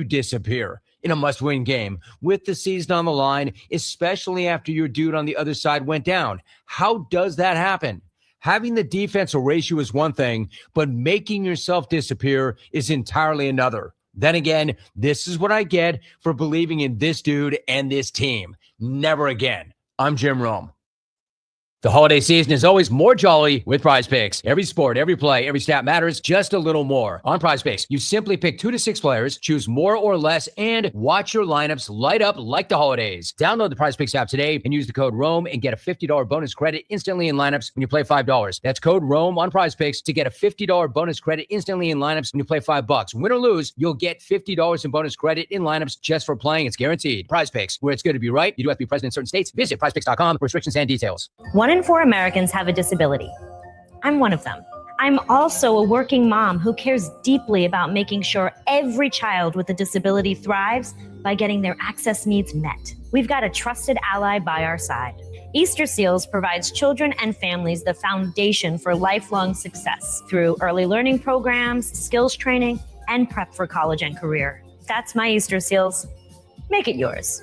disappear in a must-win game with the season on the line, especially after your dude on the other side went down? How does that happen? Having the defense erase you is one thing, but making yourself disappear is entirely another. Then again, this is what I get for believing in this dude and this team. Never again. I'm Jim Rome. The holiday season is always more jolly with Prize Picks. Every sport, every play, every stat matters just a little more. On Prize Picks, you simply pick 2 to 6 players, choose more or less, and watch your lineups light up like the holidays. Download the Prize Picks app today and use the code ROME and get a $50 bonus credit instantly in lineups when you play $5. That's code ROME on Prize Picks to get a $50 bonus credit instantly in lineups when you play $5. Win or lose, you'll get $50 in bonus credit in lineups just for playing. It's guaranteed. Prize Picks, where it's good to be right. You do have to be present in certain states. Visit prizepicks.com for restrictions and details. 1 in 4 Americans have a disability. I'm one of them. I'm also a working mom who cares deeply about making sure every child with a disability thrives by getting their access needs met. We've got a trusted ally by our side. Easter Seals provides children and families the foundation for lifelong success through early learning programs, skills training, and prep for college and career. That's my Easter Seals. Make it yours.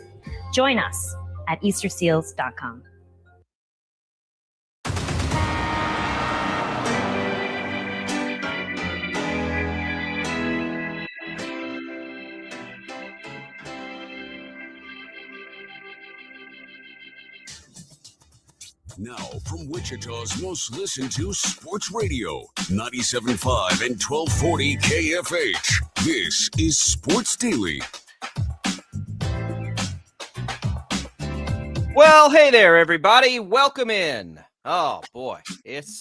Join us at easterseals.com. Now, from Wichita's most listened to sports radio, 97.5 and 1240 KFH, this is Sports Daily. Well, hey there, everybody. Welcome in. Oh, boy. It's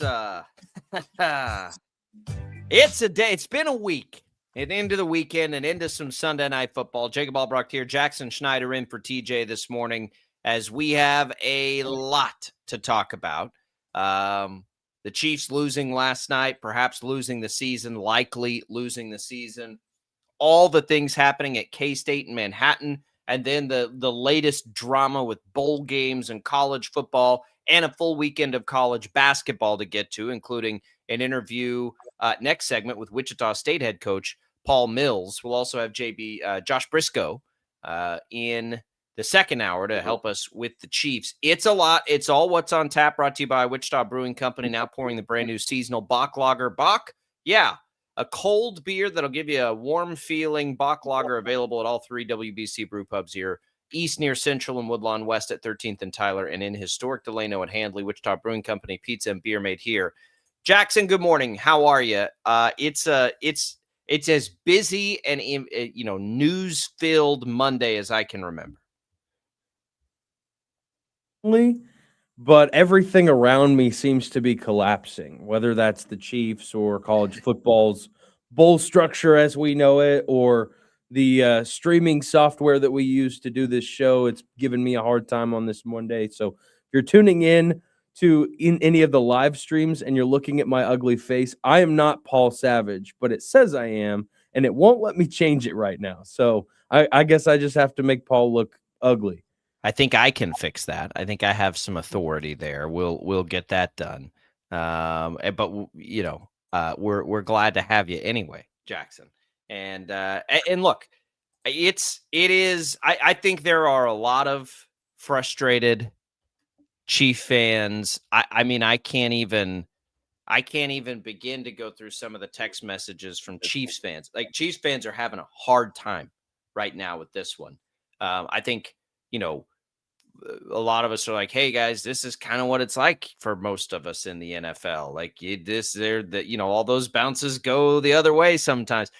it's a day. It's been a week. And into the weekend and into some Sunday night football. Jacob Albrecht here. Jackson Schneider in for TJ this morning as we have a lot to talk about. The Chiefs losing last night, perhaps losing the season, likely losing the season. All the things happening at KState in Manhattan, and then the latest drama with bowl games and college football and a full weekend of college basketball to get to, including an interview next segment with Wichita State head coach Paul Mills. We'll also have Josh Brisco in the second hour to help us with the Chiefs. It's a lot. It's all what's on tap, brought to you by Wichita Brewing Company, now pouring the brand new seasonal Bach Lager. Bach, yeah, a cold beer that'll give you a warm feeling. Bach Lager available at all 3 WBC brew pubs here. East near Central and Woodlawn, west at 13th and Tyler, and in historic Delano at Handley. Wichita Brewing Company, pizza and beer made here. Jackson, good morning. How are you? It's as busy and news-filled Monday as I can remember. But everything around me seems to be collapsing, whether that's the Chiefs or college football's bowl structure as we know it, or the streaming software that we use to do this show. It's given me a hard time on this Monday. So if you're tuning in any of the live streams and you're looking at my ugly face, I am not Paul Savage, but it says I am, and it won't let me change it right now. So I guess I just have to make Paul look ugly. I think I can fix that. I think I have some authority there. We'll get that done. But we're glad to have you anyway, Jackson. And look, it is. I think there are a lot of frustrated Chief fans. I mean, I can't even begin to go through some of the text messages from Chiefs fans. Like, Chiefs fans are having a hard time right now with this one. I think, a lot of us are like, hey guys, this is kind of what it's like for most of us in the NFL. Like, all those bounces go the other way sometimes.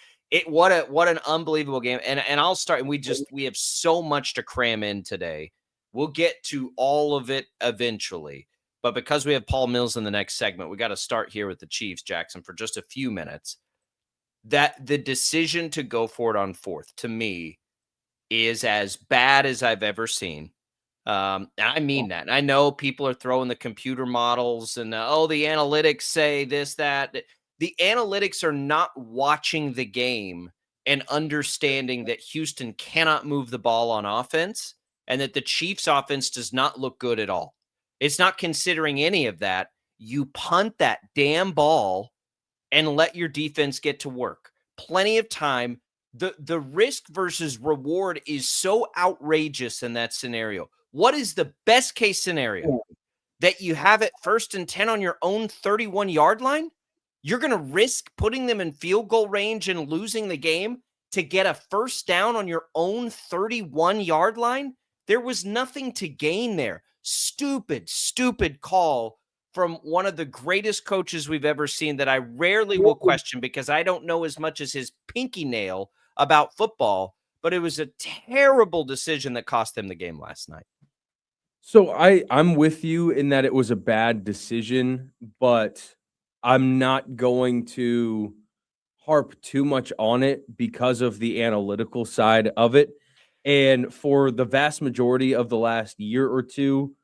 What an unbelievable game. And I'll start, and we have so much to cram in today. We'll get to all of it eventually, but because we have Paul Mills in the next segment, we got to start here with the Chiefs, Jackson, for just a few minutes. That the decision to go for it on fourth, to me, is as bad as I've ever seen. And I mean that. And I know people are throwing the computer models and, the analytics say this, that. The analytics are not watching the game and understanding that Houston cannot move the ball on offense and that the Chiefs offense does not look good at all. It's not considering any of that. You punt that damn ball and let your defense get to work. Plenty of time. the risk versus reward is so outrageous in that scenario. What is the best case scenario? That you have it 1st and 10 on your own 31-yard line? You're going to risk putting them in field goal range and losing the game to get a first down on your own 31-yard line? There was nothing to gain there. Stupid, stupid call from one of the greatest coaches we've ever seen that I rarely will question because I don't know as much as his pinky nail about football, but it was a terrible decision that cost them the game last night. So I'm with you in that it was a bad decision, but I'm not going to harp too much on it because of the analytical side of it. And for the vast majority of the last year or two,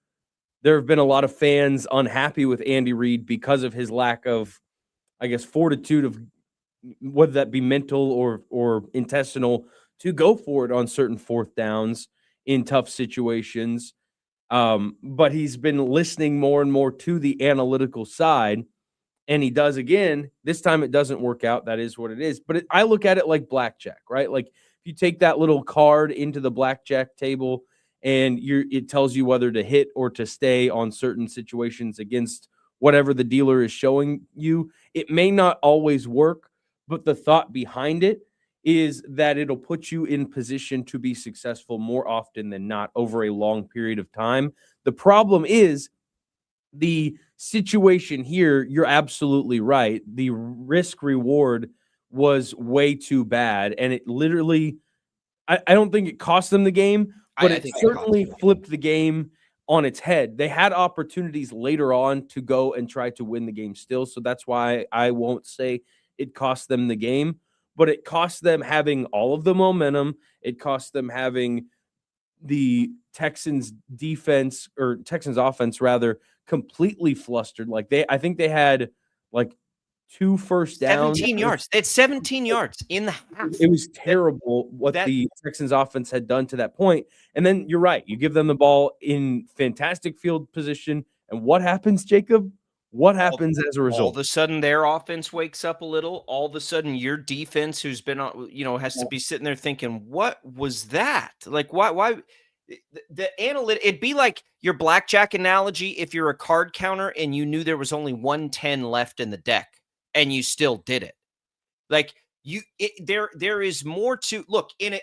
there have been a lot of fans unhappy with Andy Reid because of his lack of, I guess, fortitude of whether that be mental or intestinal to go for it on certain 4th downs in tough situations. But he's been listening more and more to the analytical side, and he does again. This time it doesn't work out. That is what it is. But I look at it like blackjack, right? Like if you take that little card into the blackjack table and it tells you whether to hit or to stay on certain situations against whatever the dealer is showing you. It may not always work, but the thought behind it is that it'll put you in position to be successful more often than not over a long period of time. The problem is the situation here. You're absolutely right. The risk reward was way too bad. And it literally, I don't think it cost them the game, but it certainly flipped the game on its head. They had opportunities later on to go and try to win the game still. So that's why I won't say it cost them the game, but it cost them having all of the momentum. It cost them having the Texans defense or Texans offense rather completely flustered. Like I think they had like 2 first downs. 17 yards. They had 17 yards in the half. It was terrible what the Texans offense had done to that point. And then you're right. You give them the ball in fantastic field position. And what happens, Jacob? What happens as a result? All of a sudden, their offense wakes up a little. All of a sudden, your defense, who's been on, has to be sitting there thinking, "What was that? Like, why?" The analytic, it'd be like your blackjack analogy if you're a card counter and you knew there was only 110 left in the deck and you still did it. Like there is more to look in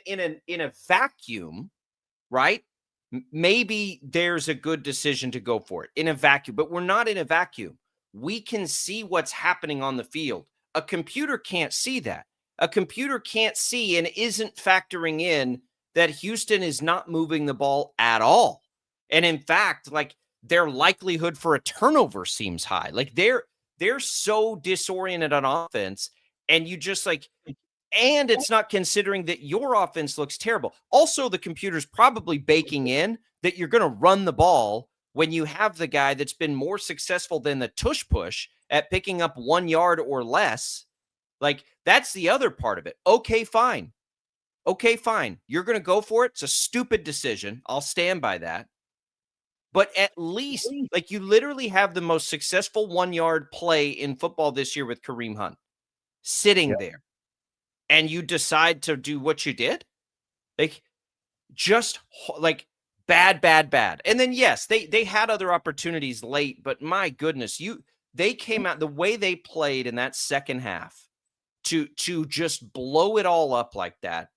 a vacuum, right? Maybe there's a good decision to go for it in a vacuum, but we're not in a vacuum. We can see what's happening on the field. A computer can't see that. A computer can't see and isn't factoring in that Houston is not moving the ball at all. And in fact, like their likelihood for a turnover seems high. Like they're so disoriented on offense, and you just like, and it's not considering that your offense looks terrible. Also, the computer's probably baking in that you're going to run the ball when you have the guy that's been more successful than the tush push at picking up 1 yard or less. Like that's the other part of it. Okay, fine. You're going to go for it. It's a stupid decision. I'll stand by that. But at least, like, you literally have the most successful 1 yard play in football this year with Kareem Hunt sitting there. And you decide to do what you did? Like, just like bad. And then, yes, they had other opportunities late, but my goodness, they came out the way they played in that second half to just blow it all up like that.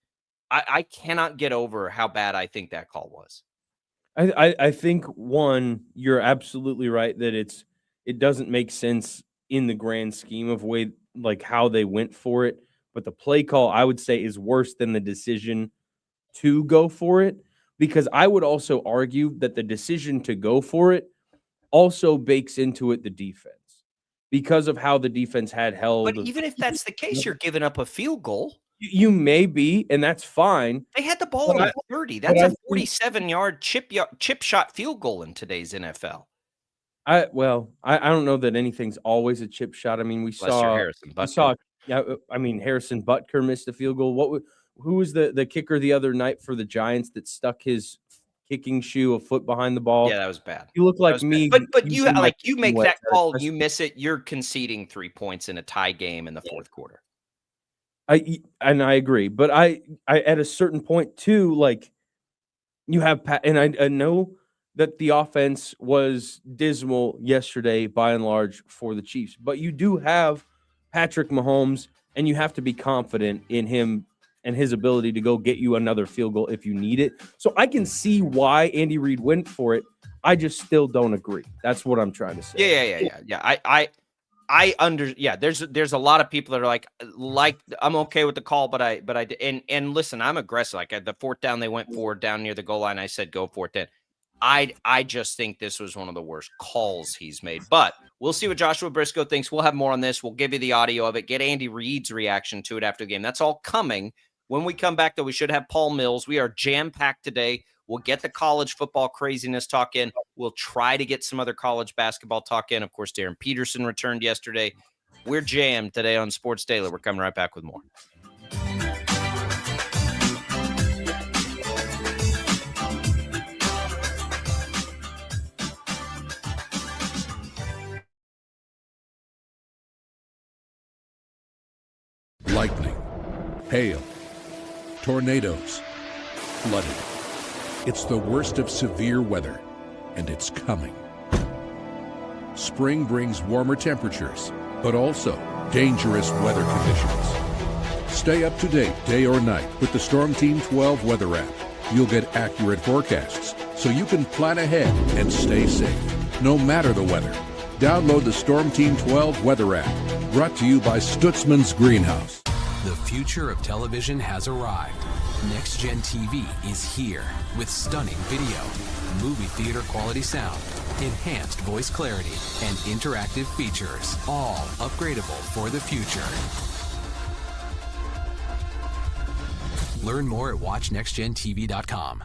I cannot get over how bad I think that call was. I think one, you're absolutely right that it doesn't make sense in the grand scheme of way like how they went for it. But the play call, I would say, is worse than the decision to go for it, because I would also argue that the decision to go for it also bakes into it the defense because of how the defense had held. But even if that's the case, you're giving up a field goal. You may be, and that's fine. They had the ball on 30. That's a 47-yard chip shot field goal in today's NFL. I don't know that anything's always a chip shot. I mean, Harrison Butker missed a field goal. Who was the kicker the other night for the Giants that stuck his kicking shoe a foot behind the ball? Yeah, that was bad. You look like me. Bad. But you make that call, you miss it, you're conceding 3 points in a tie game in the fourth quarter. I agree, but I at a certain point too, like you have and I know that the offense was dismal yesterday by and large for the Chiefs, but you do have Patrick Mahomes, and you have to be confident in him and his ability to go get you another field goal if you need it. So I can see why Andy Reid went for it. I just still don't agree. That's what I'm trying to say. Yeah. There's a lot of people that are like I'm okay with the call, but and listen, I'm aggressive. Like at the fourth down, they went forward down near the goal line. I said go for it then. I just think this was one of the worst calls he's made. But we'll see what Joshua Brisco thinks. We'll have more on this. We'll give you the audio of it. Get Andy Reid's reaction to it after the game. That's all coming. When we come back, though, we should have Paul Mills. We are jam-packed today. We'll get the college football craziness talk in. We'll try to get some other college basketball talk in. Of course, Darren Peterson returned yesterday. We're jammed today on Sports Daily. We're coming right back with more. Lightning, hail, tornadoes, flooding. It's the worst of severe weather, and it's coming. Spring brings warmer temperatures, but also dangerous weather conditions. Stay up to date day or night with the Storm Team 12 weather app. You'll get accurate forecasts, so you can plan ahead and stay safe, no matter the weather. Download the Storm Team 12 weather app, brought to you by Stutzman's Greenhouse. The future of television has arrived. Next Gen TV is here with stunning video, movie theater quality sound, enhanced voice clarity, and interactive features, all upgradable for the future. Learn more at watchnextgentv.com.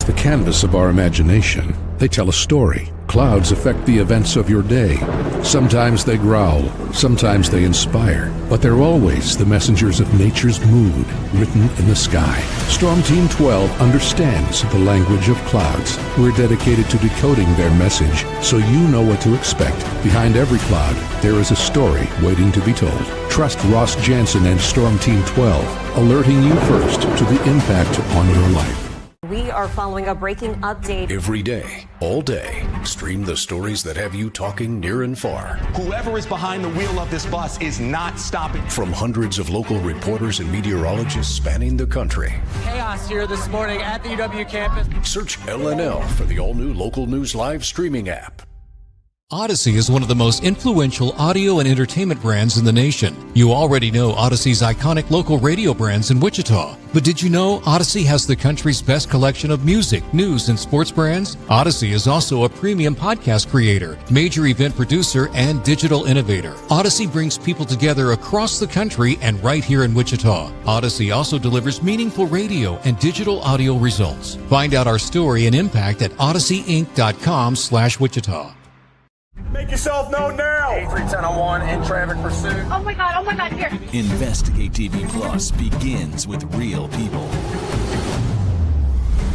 The canvas of our imagination. They tell a story. Clouds affect the events of your day. Sometimes they growl, sometimes they inspire, but they're always the messengers of nature's mood written in the sky. Storm Team 12 understands the language of clouds. We're dedicated to decoding their message so you know what to expect. Behind every cloud, there is a story waiting to be told. Trust Ross Jansen and Storm Team 12, alerting you first to the impact on your life. We are following a breaking update. Every day, all day, stream the stories that have you talking near and far. Whoever is behind the wheel of this bus is not stopping. From hundreds of local reporters and meteorologists spanning the country. Chaos here this morning at the UW campus. Search LNL for the all-new Local News Live streaming app. Odyssey is one of the most influential audio and entertainment brands in the nation. You already know Odyssey's iconic local radio brands in Wichita. But did you know Odyssey has the country's best collection of music, news, and sports brands? Odyssey is also a premium podcast creator, major event producer, and digital innovator. Odyssey brings people together across the country and right here in Wichita. Odyssey also delivers meaningful radio and digital audio results. Find out our story and impact at odysseyinc.com/Wichita. Make yourself known now. 310-1 in traffic pursuit. Oh my God, here. Investigate TV Plus begins with real people.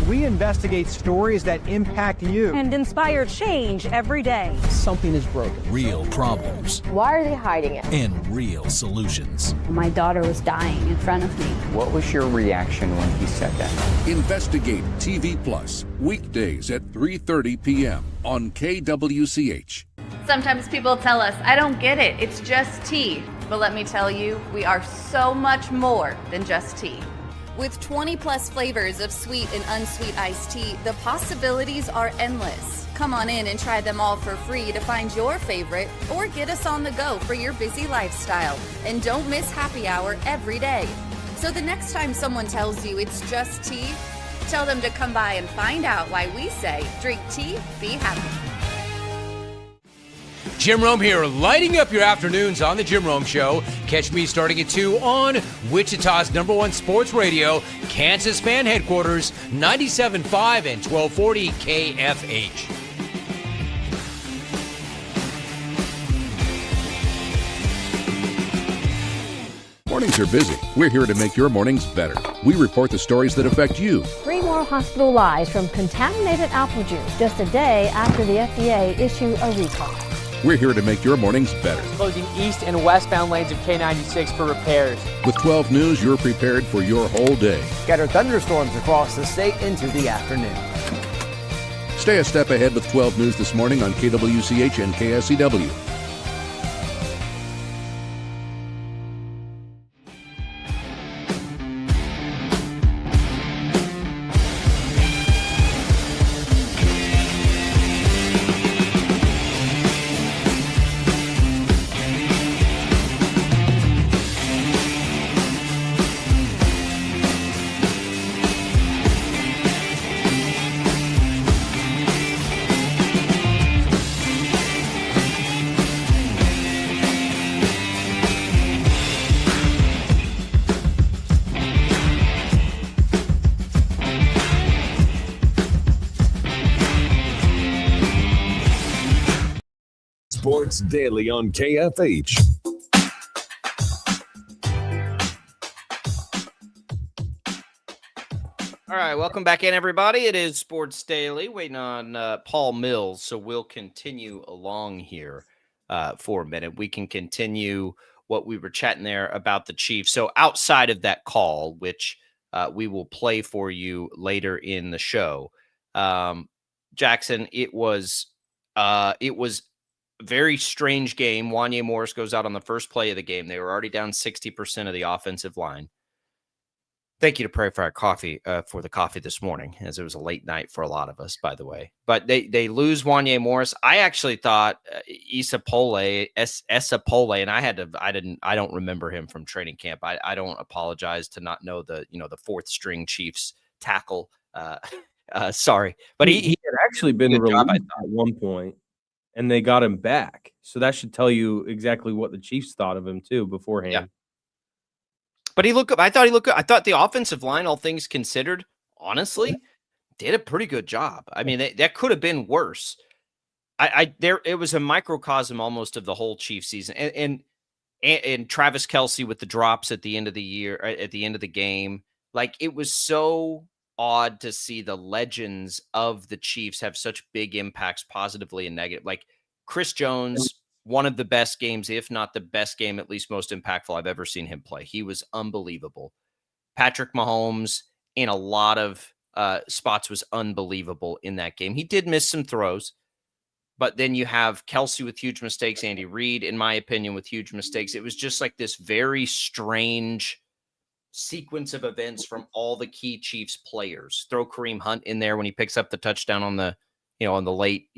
We investigate stories that impact you. And inspire change every day. Something is broken. Real problems. Why are they hiding it? And real solutions. My daughter was dying in front of me. What was your reaction when he said that? Investigate TV Plus, weekdays at 3:30 p.m. on KWCH. Sometimes people tell us, I don't get it, it's just tea. But let me tell you, we are so much more than just tea. With 20 plus flavors of sweet and unsweet iced tea, the possibilities are endless. Come on in and try them all for free to find your favorite, or get us on the go for your busy lifestyle. And don't miss happy hour every day. So the next time someone tells you it's just tea, tell them to come by and find out why we say, drink tea, be happy. Jim Rome here, lighting up your afternoons on The Jim Rome Show. Catch me starting at 2 on Wichita's #1 sports radio, Kansas Fan Headquarters, 97.5 and 1240 KFH. Mornings are busy. We're here to make your mornings better. We report the stories that affect you. 3 more hospital lies from contaminated apple juice just a day after the FDA issue a recall. We're here to make your mornings better. Closing east and westbound lanes of K96 for repairs. With 12 News, you're prepared for your whole day. Scattered thunderstorms across the state into the afternoon. Stay a step ahead with 12 News this morning on KWCH and KSCW. Sports Daily on KFH. All right, welcome back in, everybody. It is Sports Daily, waiting on Paul Mills, so we'll continue along here for a minute. We can continue what we were chatting there about the Chiefs. So outside of that call, which we will play for you later in the show, Jackson, it was a very strange game. Wanye Morris goes out on the first play of the game. They were already down 60% of the offensive line. Thank you to Pray for our coffee, for the coffee this morning, as it was a late night for a lot of us, by the way. But they lose Wanye Morris. I actually thought Esa Pole, and I don't remember him from training camp. I don't apologize to not know the fourth string Chiefs tackle. Sorry, but he had actually been released at one point, and they got him back. So that should tell you exactly what the Chiefs thought of him too beforehand. Yeah. But I thought he looked good. I thought the offensive line, all things considered, honestly, did a pretty good job. I mean, that could have been worse. It was a microcosm almost of the whole Chiefs season, and Travis Kelce with the drops at the end of the year, at the end of the game. Like, it was so odd to see the legends of the Chiefs have such big impacts, positively and negative. Like Chris Jones, one of the best games, if not the best game, at least most impactful I've ever seen him play. He was unbelievable. Patrick Mahomes in a lot of spots was unbelievable in that game. He did miss some throws, but then you have Kelce with huge mistakes, Andy Reid, in my opinion, with huge mistakes. It was just like this very strange sequence of events from all the key Chiefs players. Throw Kareem Hunt in there when he picks up the touchdown on the late,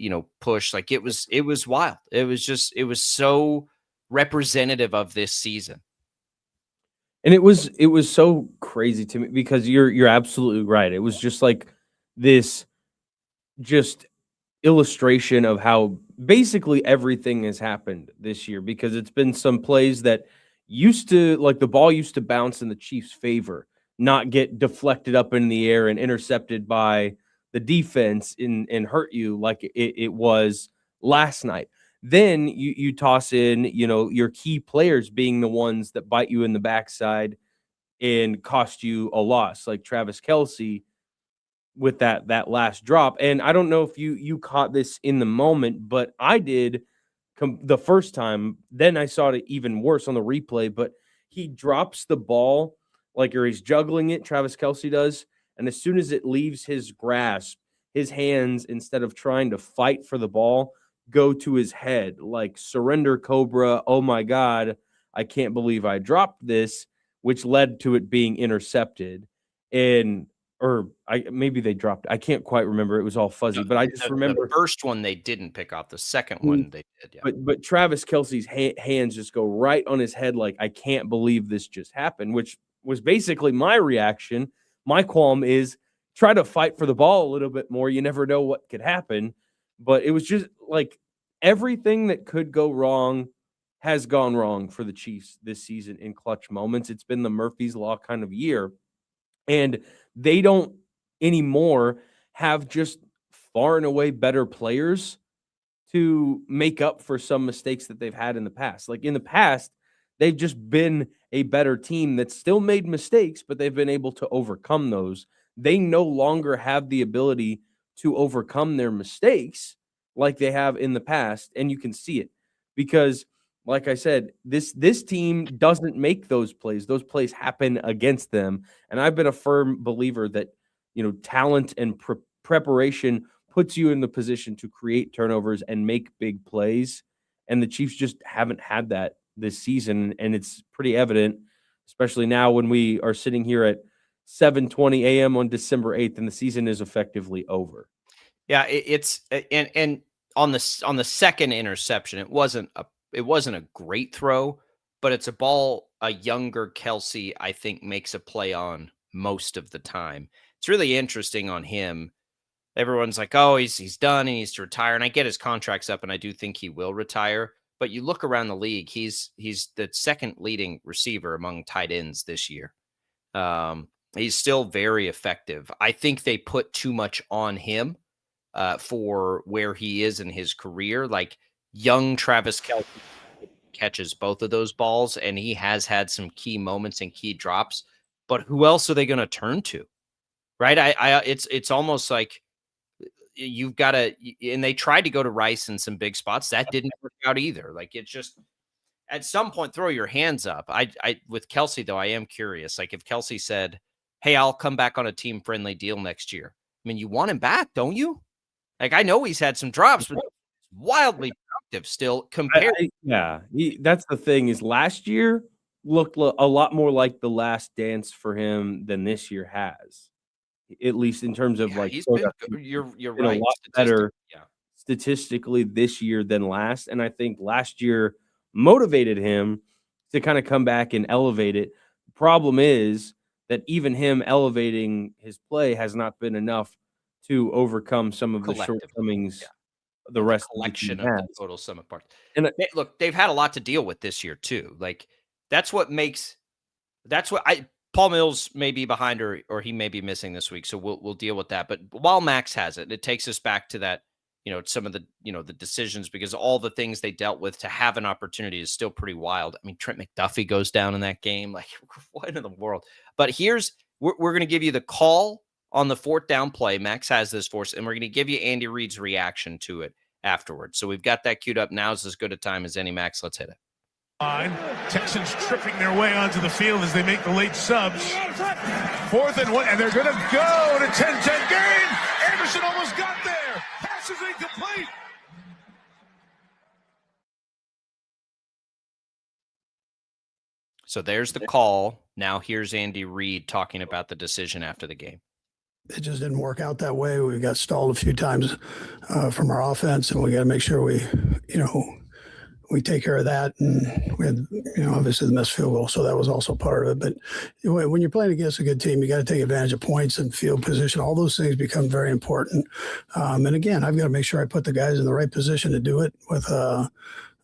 push. Like, it was wild. It was so representative of this season. And it was so crazy to me because you're absolutely right. It was just like this just illustration of how basically everything has happened this year, because it's been some plays that used to, like, the ball used to bounce in the Chiefs' favor, not get deflected up in the air and intercepted by the defense and hurt you like it was last night. Then you toss in, your key players being the ones that bite you in the backside and cost you a loss, like Travis Kelce with that last drop. And I don't know if you caught this in the moment, but I did the first time. Then I saw it even worse on the replay, but he drops the ball, or he's juggling it, Travis Kelce does. And as soon as it leaves his grasp, his hands, instead of trying to fight for the ball, go to his head, like surrender Cobra. Oh my God, I can't believe I dropped this, which led to it being intercepted. Maybe they dropped. I can't quite remember. It was all fuzzy, but I just remember the first one they didn't pick off. The second one they did. Yeah. But Travis Kelce's hands just go right on his head, like, I can't believe this just happened, which was basically my reaction. My qualm is try to fight for the ball a little bit more. You never know what could happen. But it was just like everything that could go wrong has gone wrong for the Chiefs this season in clutch moments. It's been the Murphy's Law kind of year. And they don't anymore have just far and away better players to make up for some mistakes that they've had in the past. Like in the past, they've just been a better team that still made mistakes, but they've been able to overcome those. They no longer have the ability to overcome their mistakes like they have in the past, and you can see it because, like I said, this team doesn't make those plays. Those plays happen against them, and I've been a firm believer that talent and preparation puts you in the position to create turnovers and make big plays, and the Chiefs just haven't had that this season, and it's pretty evident, especially now when we are sitting here at 7:20 a.m. on December 8th, and the season is effectively over. Yeah, it's and on the second interception, it wasn't a great throw, but it's a ball a younger Kelce, I think, makes a play on most of the time. It's really interesting on him. Everyone's like, oh, he's done, he needs to retire. And I get his contract's up, and I do think he will retire. But you look around the league, he's the second leading receiver among tight ends this year. He's still very effective. I think they put too much on him for where he is in his career. Like young Travis Kelce catches both of those balls, and he has had some key moments and key drops. But who else are they going to turn to? Right? It's almost like you've got to, and they tried to go to Rice in some big spots. That didn't work out either. Like it's just at some point, throw your hands up. I with Kelce though, I am curious. Like if Kelce said, "Hey, I'll come back on a team friendly deal next year." I mean, you want him back, don't you? Like I know he's had some drops, but wildly productive still compared. That's the thing is last year looked a lot more like the last dance for him than this year has. At least in terms of he's been, you're right. A lot better statistically this year than last. And I think last year motivated him to kind of come back and elevate it. The problem is that even him elevating his play has not been enough to overcome some of the shortcomings the rest collection of the total sum of parts. And look, they've had a lot to deal with this year too. Like Paul Mills may be behind or he may be missing this week. So we'll deal with that. But while Max has it, it takes us back to that, some of the, the decisions, because all the things they dealt with to have an opportunity is still pretty wild. I mean, Trent McDuffie goes down in that game. Like what in the world? But we're going to give you the call on the fourth down play. Max has this for us, and we're going to give you Andy Reid's reaction to it afterwards. So we've got that queued up. Now's as good a time as any. Max, let's hit it. Texans tripping their way onto the field as they make the late subs. 4th and 1, and they're going to go to 10-10 game. Anderson almost got there. Pass is incomplete. So there's the call. Now here's Andy Reid talking about the decision after the game. It just didn't work out that way. We got stalled a few times from our offense, and we got to make sure we take care of that. And we had, obviously the missed field goal, so that was also part of it. But when you're playing against a good team, you got to take advantage of points and field position. All those things become very important. And again, I've got to make sure I put the guys in the right position to do it with,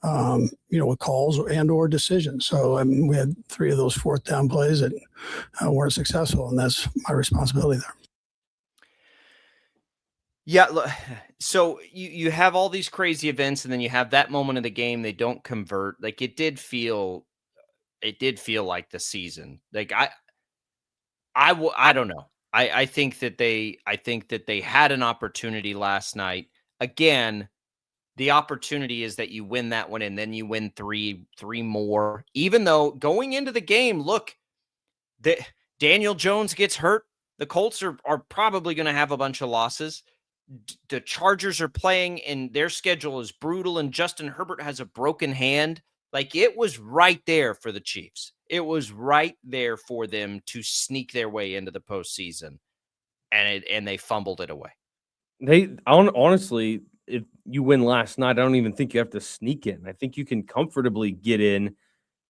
with calls and or decisions. So we had 3 of those 4th down plays that weren't successful, and that's my responsibility there. Yeah, look, so you have all these crazy events, and then you have that moment of the game they don't convert. Like it did feel like the season. Like I don't know. I think that they had an opportunity last night. Again, the opportunity is that you win that one, and then you win three more. Even though going into the game, look, Daniel Jones gets hurt. The Colts are probably going to have a bunch of losses. The Chargers are playing, and their schedule is brutal, and Justin Herbert has a broken hand. Like it was right there for the Chiefs. It was right there for them to sneak their way into the postseason, and they fumbled it away. Honestly, if you win last night, I don't even think you have to sneak in. I think you can comfortably get in,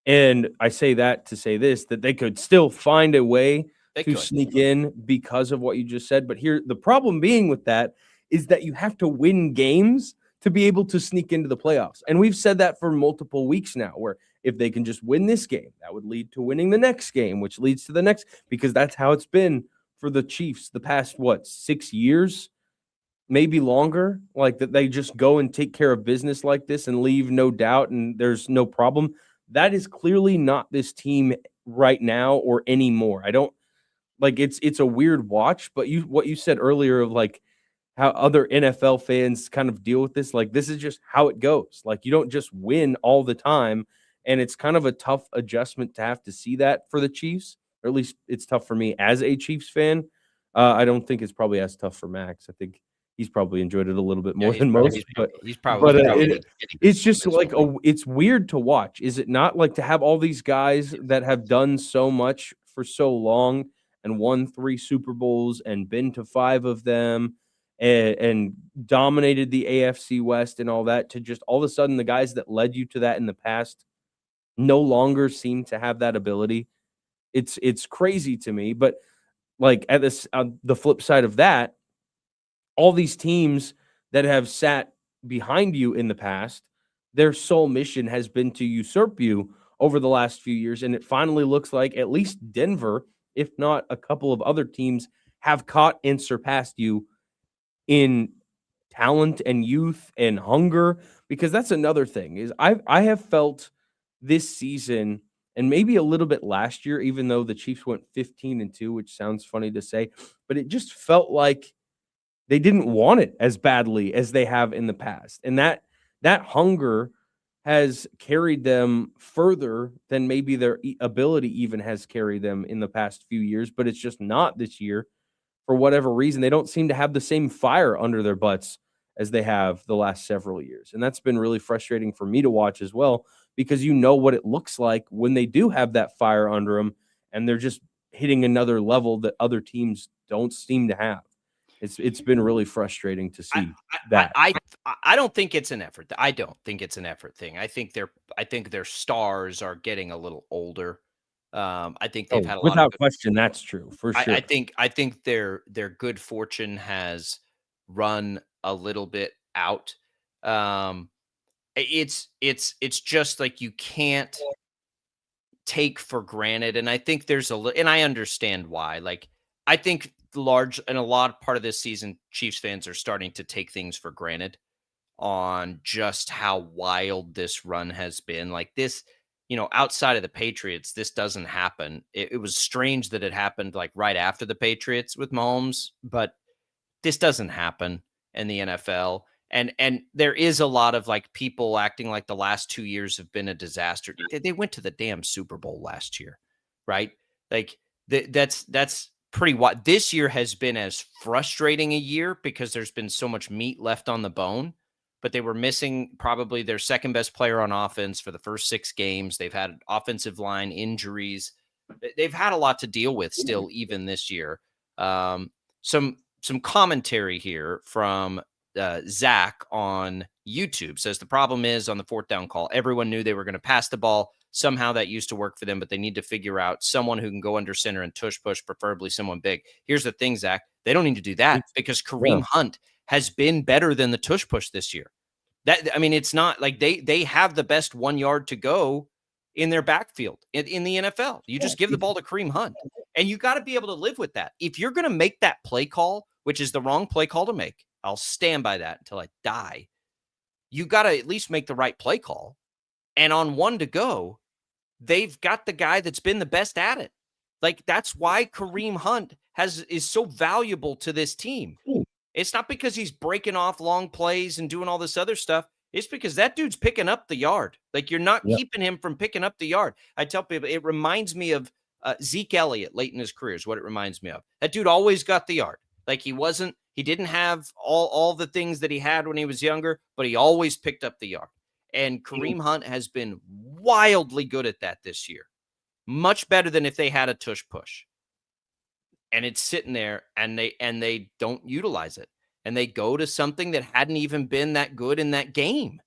and I say that to say this, that they could still find a way to sneak in because of what you just said. But here, the problem being with that is that you have to win games to be able to sneak into the playoffs. And we've said that for multiple weeks now, where if they can just win this game, that would lead to winning the next game, which leads to the next, because that's how it's been for the Chiefs the past, 6 years, maybe longer, like that they just go and take care of business like this and leave no doubt and there's no problem. That is clearly not this team right now or anymore. I don't like it's a weird watch, but what you said earlier of like how other NFL fans kind of deal with this, like this is just how it goes. Like you don't just win all the time, and it's kind of a tough adjustment to have to see that for the Chiefs, or at least it's tough for me as a Chiefs fan. I don't think it's probably as tough for Max. I think he's probably enjoyed it a little bit more than most, but it's just like it's weird to watch. Is it not, like, to have all these guys that have done so much for so long and won 3 Super Bowls and been to 5 of them and dominated the AFC West and all that, to just all of a sudden the guys that led you to that in the past no longer seem to have that ability. It's crazy to me, but like at this on the flip side of that, all these teams that have sat behind you in the past, their sole mission has been to usurp you over the last few years, and it finally looks like at least Denver, if not a couple of other teams, have caught and surpassed you in talent and youth and hunger. Because that's another thing, is I have felt this season, and maybe a little bit last year, even though the Chiefs went 15-2, which sounds funny to say, but it just felt like they didn't want it as badly as they have in the past. And that hunger has carried them further than maybe their ability even has carried them in the past few years, but it's just not this year. For whatever reason, they don't seem to have the same fire under their butts as they have the last several years. And that's been really frustrating for me to watch as well, because you know what it looks like when they do have that fire under them and they're just hitting another level that other teams don't seem to have. It's been really frustrating to see that. I don't think it's an effort. I don't think it's an effort thing. I think their stars are getting a little older. I think they've had a lot without question. That's true for sure. I think their good fortune has run a little bit out. It's just like you can't take for granted, and I think there's and I understand why. Like I think a lot part of this season, Chiefs fans are starting to take things for granted on just how wild this run has been. Like this, outside of the Patriots, this doesn't happen. It was strange that it happened like right after the Patriots with Mahomes, but this doesn't happen in the NFL. And there is a lot of like people acting like the last 2 years have been a disaster. They went to the damn Super Bowl last year, right? Like that's pretty wild. This year has been as frustrating a year because there's been so much meat left on the bone, but they were missing probably their second best player on offense for the first 6 games. They've had offensive line injuries. They've had a lot to deal with still, even this year. Some commentary here from Zach on YouTube says the problem is on the 4th down call, everyone knew they were going to pass the ball. Somehow that used to work for them, but they need to figure out someone who can go under center and tush push, preferably someone big. Here's the thing, Zach, they don't need to do that because Kareem Hunt has been better than the tush push this year. It's not like they have the best 1 yard to go in their backfield in the NFL. You just give the ball to Kareem Hunt, and you got to be able to live with that. If you're going to make that play call, which is the wrong play call to make, I'll stand by that until I die. You got to at least make the right play call. And on 1 to go, they've got the guy that's been the best at it. Like that's why Kareem Hunt is so valuable to this team. It's not because he's breaking off long plays and doing all this other stuff. It's because that dude's picking up the yard. Like you're not keeping him from picking up the yard. I tell people it reminds me of Zeke Elliott late in his career is what it reminds me of. That dude always got the yard. Like he didn't have all the things that he had when he was younger, but he always picked up the yard. And Kareem Hunt has been wildly good at that this year. Much better than if they had a tush push. And it's sitting there and they don't utilize it. And they go to something that hadn't even been that good in that game.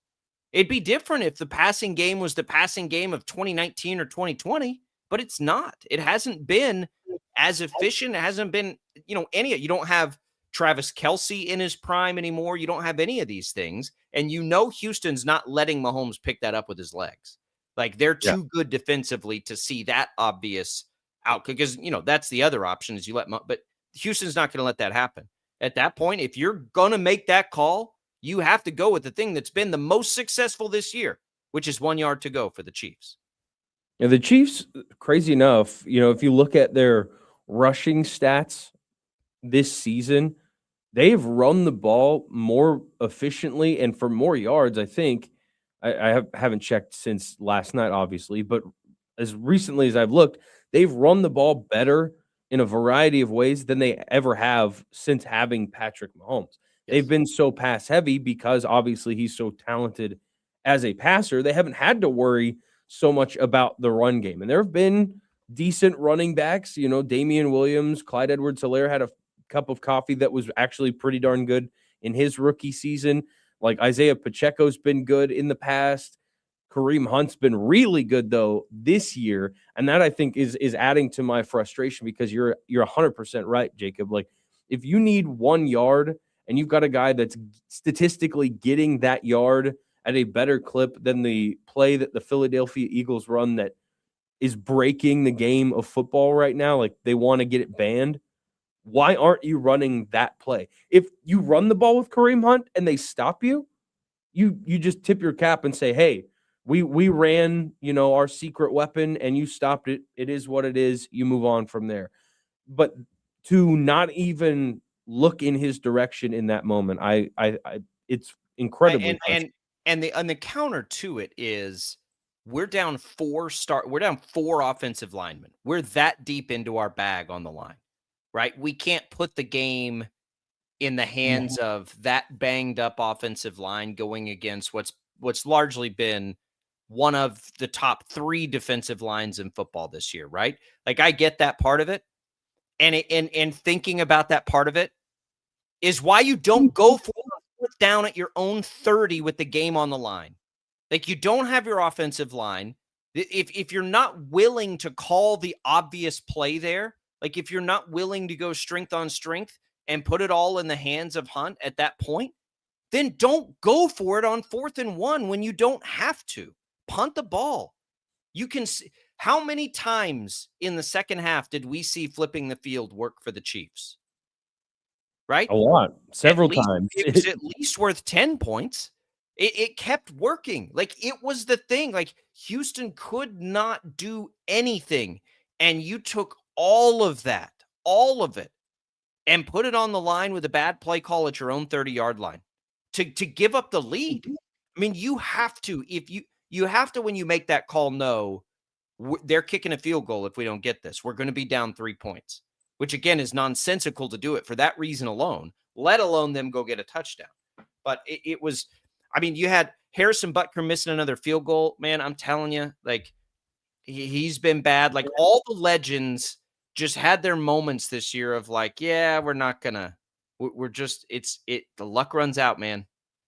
It'd be different if the passing game was the passing game of 2019 or 2020, but it's not. It hasn't been as efficient. It hasn't been, you don't have Travis Kelce in his prime anymore. You don't have any of these things. And Houston's not letting Mahomes pick that up with his legs. Like, they're too good defensively to see that obvious outcome, because, that's the other option is you let but Houston's not going to let that happen. At that point, if you're going to make that call, you have to go with the thing that's been the most successful this year, which is 1 yard to go for the Chiefs. Yeah, the Chiefs, crazy enough, if you look at their rushing stats this season, they've run the ball more efficiently and for more yards, I think. I haven't checked since last night, obviously, but as recently as I've looked, they've run the ball better in a variety of ways than they ever have since having Patrick Mahomes. Yes. They've been so pass heavy because obviously he's so talented as a passer. They haven't had to worry so much about the run game. And there have been decent running backs, Damian Williams, Clyde Edwards-Helaire had a cup of coffee that was actually pretty darn good in his rookie season. Like Isaiah Pacheco's been good in the past. Kareem Hunt's been really good though this year, and that I think is adding to my frustration, because you're 100% right, Jacob. Like, if you need 1 yard and you've got a guy that's statistically getting that yard at a better clip than the play that the Philadelphia Eagles run that is breaking the game of football right now, like they want to get it banned. Why aren't you running that play? If you run the ball with Kareem Hunt and they stop you, you just tip your cap and say, hey, we ran, our secret weapon and you stopped it. It is what it is. You move on from there. But to not even look in his direction in that moment, I it's incredibly and the counter to it is we're down four offensive linemen. We're that deep into our bag on the line. Right? We can't put the game in the hands of that banged up offensive line going against what's largely been one of the top 3 defensive lines in football this year, right? Like, I get that part of it. And thinking about that part of it is why you don't go for it down at your own 30 with the game on the line. Like, you don't have your offensive line. If you're not willing to call the obvious play there, like if you're not willing to go strength on strength and put it all in the hands of Hunt at that point, then don't go for it on 4th and 1 when you don't have to. Punt the ball. You can see how many times in the second half did we see flipping the field work for the Chiefs? Right? A lot. Several times. It was at least worth 10 points. It kept working. Like, it was the thing. Like, Houston could not do anything. And you took all of it, and put it on the line with a bad play call at your own 30-yard line to give up the lead. I mean, you have to, when you make that call, know they're kicking a field goal if we don't get this. We're going to be down 3 points, which again is nonsensical to do it for that reason alone, let alone them go get a touchdown. But it was, I mean, you had Harrison Butker missing another field goal. Man, I'm telling you, like, he's been bad. Like, all the legends just had their moments this year of like, yeah, we're just, the luck runs out, man.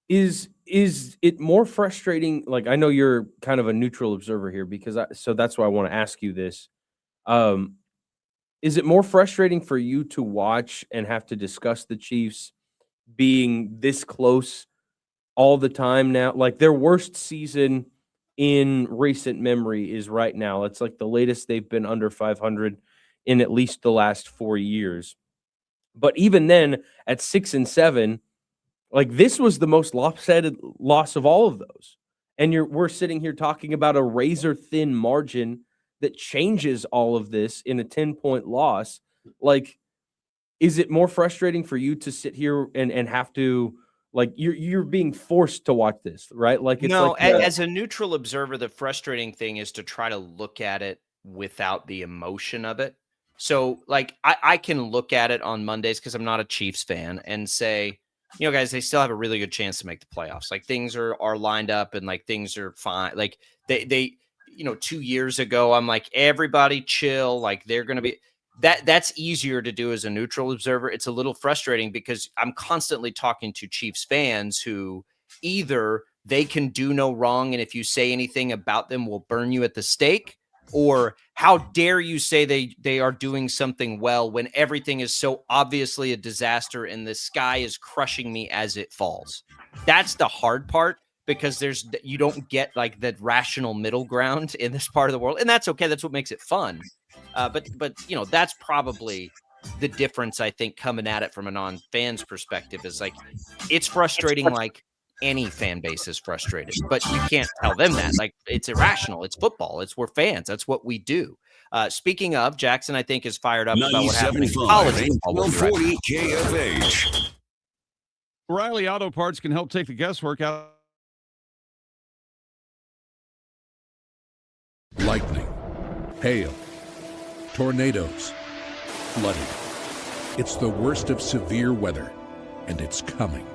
Is it more frustrating? Like, I know you're kind of a neutral observer here so that's why I want to ask you this. Is it more frustrating for you to watch and have to discuss the Chiefs being this close all the time now? Like, their worst season in recent memory is right now. It's like the latest they've been under 500 in at least the last 4 years. But even then, at 6-7, like, this was the most lopsided loss of all of those. And we're sitting here talking about a razor thin margin that changes all of this in a 10-point loss. Like, is it more frustrating for you to sit here and have to, like, you're being forced to watch this, right? Like, it's no, like as a neutral observer, the frustrating thing is to try to look at it without the emotion of it. So, like, I can look at it on Mondays because I'm not a Chiefs fan and say, guys, they still have a really good chance to make the playoffs. Like, things are lined up and like things are fine. Like, they 2 years ago, I'm like, everybody chill. Like, they're going to be that's easier to do as a neutral observer. It's a little frustrating because I'm constantly talking to Chiefs fans who either they can do no wrong, and if you say anything about them, will burn you at the stake, or how dare you say they are doing something well when everything is so obviously a disaster and the sky is crushing me as it falls. That's the hard part, because you don't get like the rational middle ground in this part of the world, and that's okay. That's what makes it fun. But that's probably the difference, I think, coming at it from a non-fan's perspective is like, it's frustrating like any fan base is frustrated, but you can't tell them that. Like, it's irrational. It's football. We're fans. That's what we do. Speaking of, Jackson, I think, is fired up about what happened in college football. 1240 KFH. O'Reilly Auto Parts can help take the guesswork out. Lightning, hail, tornadoes, flooding. It's the worst of severe weather, and it's coming.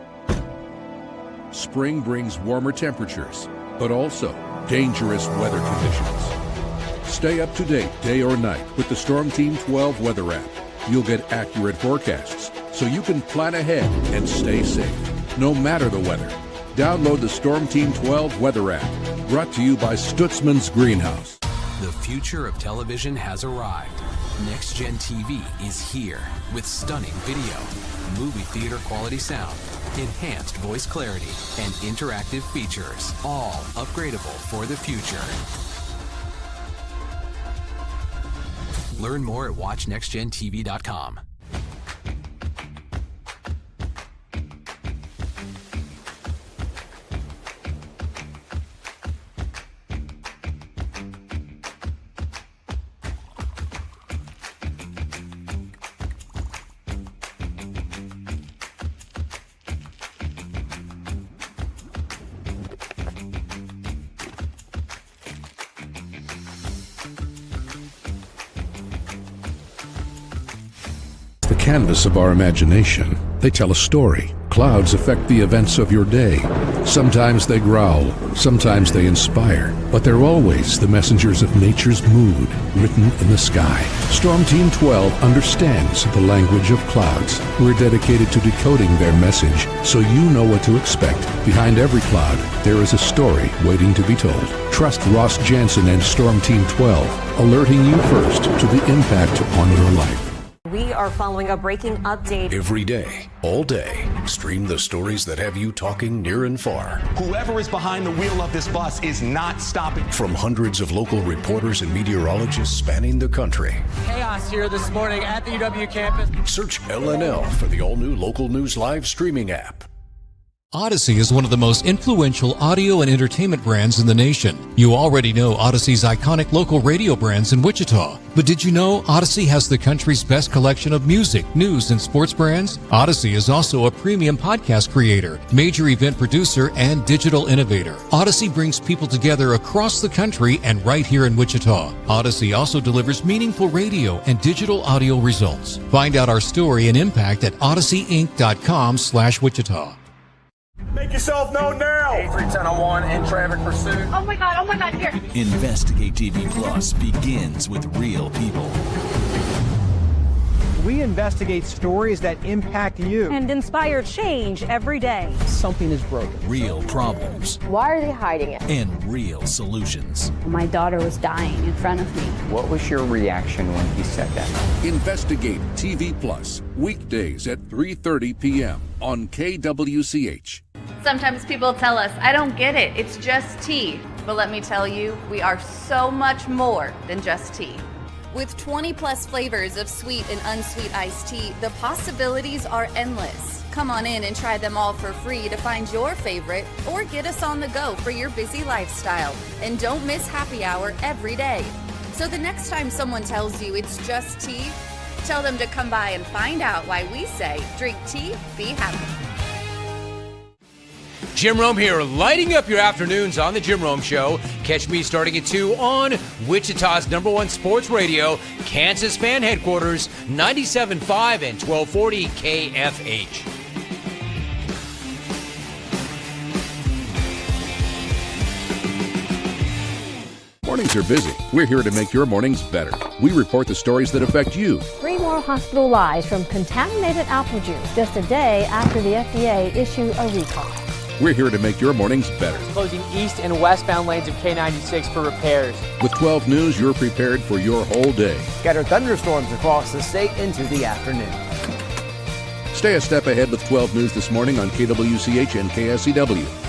Spring brings warmer temperatures, but also dangerous weather conditions. Stay up to date day or night with the Storm Team 12 weather app. You'll get accurate forecasts, so you can plan ahead and stay safe, no matter the weather. Download the Storm Team 12 weather app, brought to you by Stutzman's Greenhouse. The future of television has arrived. Next Gen TV is here with stunning video, movie theater quality sound, enhanced voice clarity, and interactive features, all upgradable for the future. Learn more at watchnextgentv.com. The canvas of our imagination. They tell a story. Clouds affect the events of your day. Sometimes they growl, sometimes they inspire, but they're always the messengers of nature's mood, written in the sky. Storm Team 12 understands the language of clouds. We're dedicated to decoding their message, so you know what to expect. Behind every cloud, there is a story waiting to be told. Trust Ross Jansen and Storm Team 12, alerting you first to the impact on your life. We are following a breaking update. Every day, all day, stream the stories that have you talking near and far. Whoever is behind the wheel of this bus is not stopping. From hundreds of local reporters and meteorologists spanning the country. Chaos here this morning at the UW campus. Search LNL for the all-new Local News Live streaming app. Odyssey is one of the most influential audio and entertainment brands in the nation. You already know Odyssey's iconic local radio brands in Wichita. But did you know Odyssey has the country's best collection of music, news, and sports brands? Odyssey is also a premium podcast creator, major event producer, and digital innovator. Odyssey brings people together across the country and right here in Wichita. Odyssey also delivers meaningful radio and digital audio results. Find out our story and impact at odysseyinc.com/Wichita. Make yourself known now. 31001 in traffic pursuit. Oh my God, here. Investigate TV Plus begins with real people. We investigate stories that impact you. And inspire change every day. Something is broken. Real problems. Why are they hiding it? And real solutions. My daughter was dying in front of me. What was your reaction when he said that? Investigate TV Plus, weekdays at 3:30 p.m. on KWCH. Sometimes people tell us, I don't get it, it's just tea. But let me tell you, we are so much more than just tea. With 20 plus flavors of sweet and unsweet iced tea, the possibilities are endless. Come on in and try them all for free to find your favorite, or get us on the go for your busy lifestyle. And don't miss happy hour every day. So the next time someone tells you it's just tea, tell them to come by and find out why we say, drink tea, be happy. Jim Rome here, lighting up your afternoons on The Jim Rome Show. Catch me starting at 2 on Wichita's #1 sports radio, Kansas Fan Headquarters, 97.5 and 1240 KFH. Mornings are busy. We're here to make your mornings better. We report the stories that affect you. 3 more hospital lies from contaminated apple juice just a day after the FDA issued a recall. We're here to make your mornings better. Closing east and westbound lanes of K96 for repairs. With 12 News, you're prepared for your whole day. Scattered thunderstorms across the state into the afternoon. Stay a step ahead with 12 News this morning on KWCH and KSEW.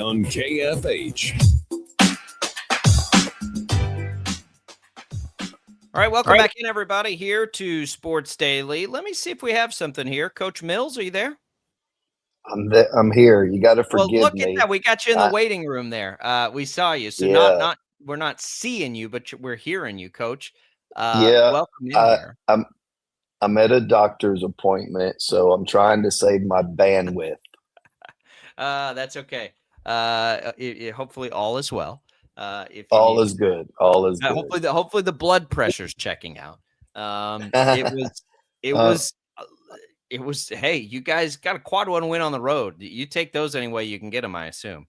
On KFH. All right, welcome back in, everybody, here to Sports Daily. Let me see if we have something here. Coach Mills, are you there? I'm here. You got to forgive me. Well, look at that. We got you in the waiting room there. We saw you. So we're not seeing you, but we're hearing you, Coach. Welcome in here. I'm at a doctor's appointment, so I'm trying to save my bandwidth. That's okay. Hopefully all is well. All is good. All is good. Hopefully the blood pressure's checking out. It was. Hey, you guys got a quad one win on the road. You take those any way you can get them, I assume.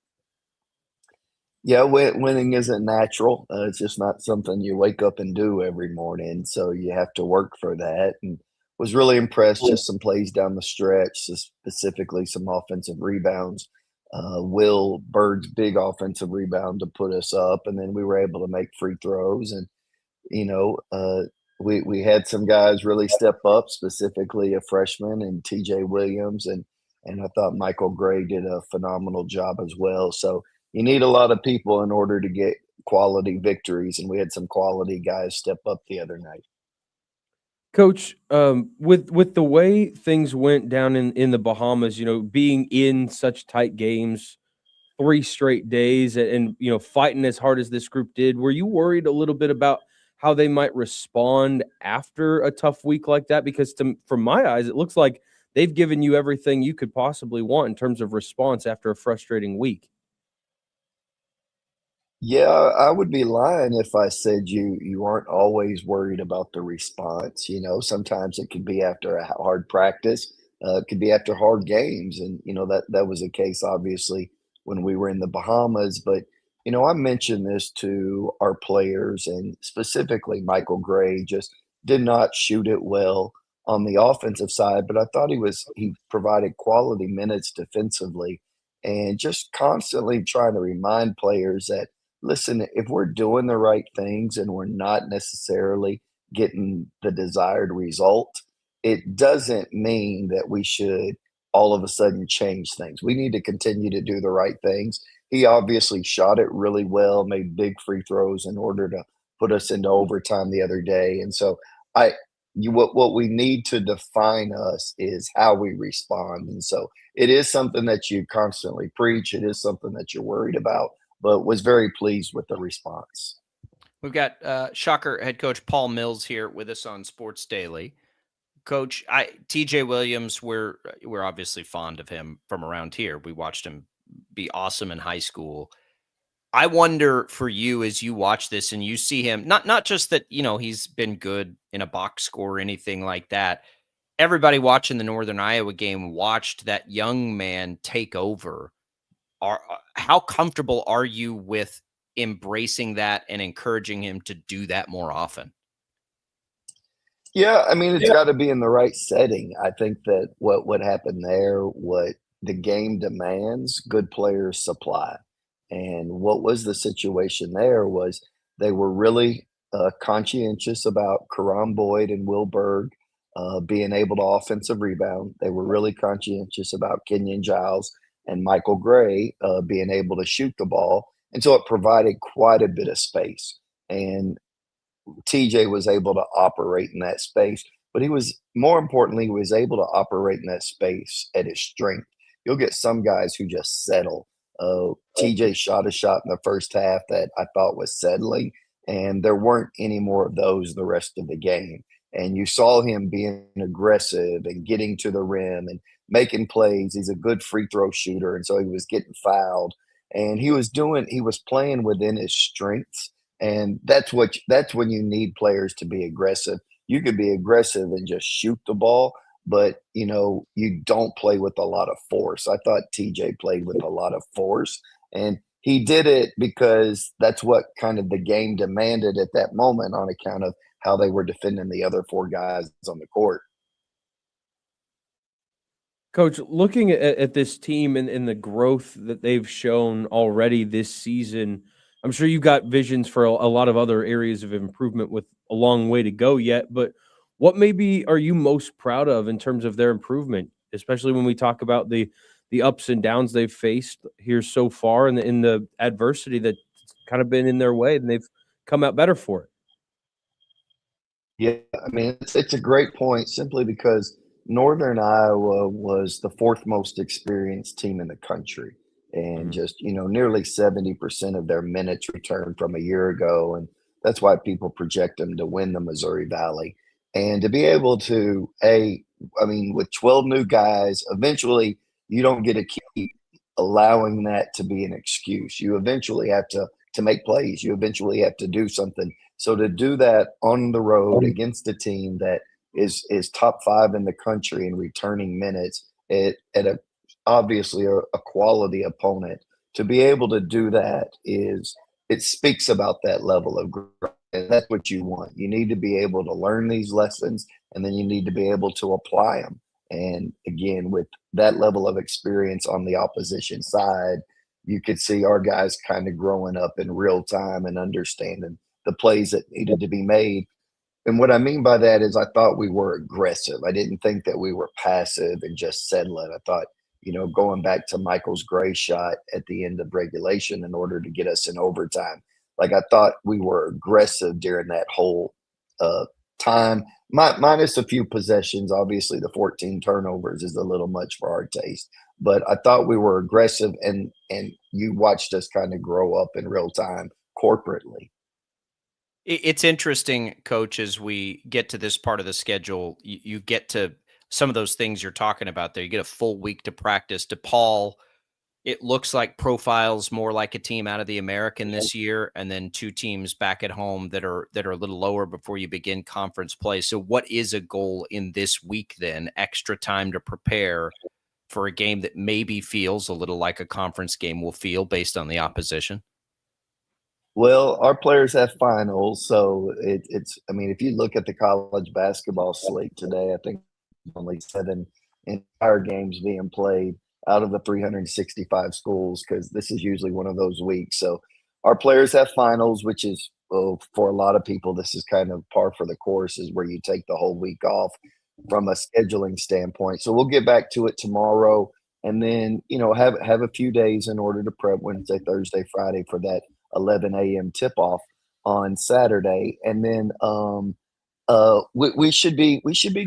Yeah, winning isn't natural. It's just not something you wake up and do every morning. So you have to work for that. And was really impressed. Just some plays down the stretch, specifically some offensive rebounds. Will Bird's big offensive rebound to put us up, and then we were able to make free throws. And we had some guys really step up, specifically a freshman and TJ Williams, and I thought Michael Gray did a phenomenal job as well. So you need a lot of people in order to get quality victories, and we had some quality guys step up the other night. Coach, with the way things went down in the Bahamas, being in such tight games, 3 straight days, and fighting as hard as this group did, were you worried a little bit about how they might respond after a tough week like that? Because from my eyes, it looks like they've given you everything you could possibly want in terms of response after a frustrating week. Yeah, I would be lying if I said you aren't always worried about the response. Sometimes it could be after a hard practice, it could be after hard games, and that was the case obviously when we were in the Bahamas. But I mentioned this to our players, and specifically Michael Gray just did not shoot it well on the offensive side, but I thought he provided quality minutes defensively, and just constantly trying to remind players that, listen, if we're doing the right things and we're not necessarily getting the desired result, it doesn't mean that we should all of a sudden change things. We need to continue to do the right things. He obviously shot it really well, made big free throws in order to put us into overtime the other day. And so what we need to define us is how we respond. And so it is something that you constantly preach. It is something that you're worried about, but was very pleased with the response. We've got Shocker head coach Paul Mills here with us on Sports Daily. Coach, TJ Williams, we're obviously fond of him from around here. We watched him be awesome in high school. I wonder for you, as you watch this and you see him, not just that, he's been good in a box score or anything like that. Everybody watching the Northern Iowa game watched that young man take over. How comfortable are you with embracing that and encouraging him to do that more often? Yeah, I mean, it's got to be in the right setting. I think that what happened there, what the game demands, good players supply. And what was the situation there was they were really conscientious about Karan Boyd and Will Berg being able to offensive rebound. They were really conscientious about Kenyon Giles and Michael Gray being able to shoot the ball. And so it provided quite a bit of space. And TJ was able to operate in that space, but more importantly, he was able to operate in that space at his strength. You'll get some guys who just settle. TJ shot a shot in the first half that I thought was settling, and there weren't any more of those the rest of the game. and you saw him being aggressive and getting to the rim and making plays. He's a good free throw shooter, and so he was getting fouled, and he was playing within his strengths, and that's when you need players to be aggressive. You could be aggressive and just shoot the ball, but you don't play with a lot of force. I thought TJ played with a lot of force, and he did it because that's what kind of the game demanded at that moment on account of how they were defending the other four guys on the court. Coach, looking at this team and the growth that they've shown already this season, I'm sure you've got visions for a lot of other areas of improvement with a long way to go yet, but what maybe are you most proud of in terms of their improvement, especially when we talk about the ups and downs they've faced here so far and in the adversity that's kind of been in their way, and they've come out better for it? Yeah, I mean, it's a great point simply because Northern Iowa was the fourth most experienced team in the country. And just, nearly 70% of their minutes returned from a year ago. And that's why people project them to win the Missouri Valley. And to be able to, with 12 new guys, eventually you don't get to keep allowing that to be an excuse. You eventually have to make plays. You eventually have to do something. So to do that on the road against a team that is top 5 in the country in returning minutes at obviously a quality opponent, to be able to do that it speaks about that level of growth. And that's what you want. You need to be able to learn these lessons, and then you need to be able to apply them. And again, with that level of experience on the opposition side, you could see our guys kind of growing up in real time and understanding the plays that needed to be made. And what I mean by that is I thought we were aggressive. I didn't think that we were passive and just settling. I thought, going back to Michael's Gray shot at the end of regulation in order to get us in overtime, like I thought we were aggressive during that whole time, minus a few possessions. Obviously, the 14 turnovers is a little much for our taste, but I thought we were aggressive, and you watched us kind of grow up in real time corporately. It's interesting, Coach, as we get to this part of the schedule, you get to some of those things you're talking about there. You get a full week to practice. DePaul, it looks like profiles more like a team out of the American this year, and then 2 teams back at home that are a little lower before you begin conference play. So what is a goal in this week then? Extra time to prepare for a game that maybe feels a little like a conference game will feel based on the opposition? Well, our players have finals, so it's. I mean, if you look at the college basketball slate today, I think only 7 entire games being played out of the 365 schools, because this is usually one of those weeks. So our players have finals, which is, for a lot of people, this is kind of par for the course, is where you take the whole week off from a scheduling standpoint. So we'll get back to it tomorrow, and then have a few days in order to prep Wednesday, Thursday, Friday for that 11 a.m. tip-off on Saturday, and then we should be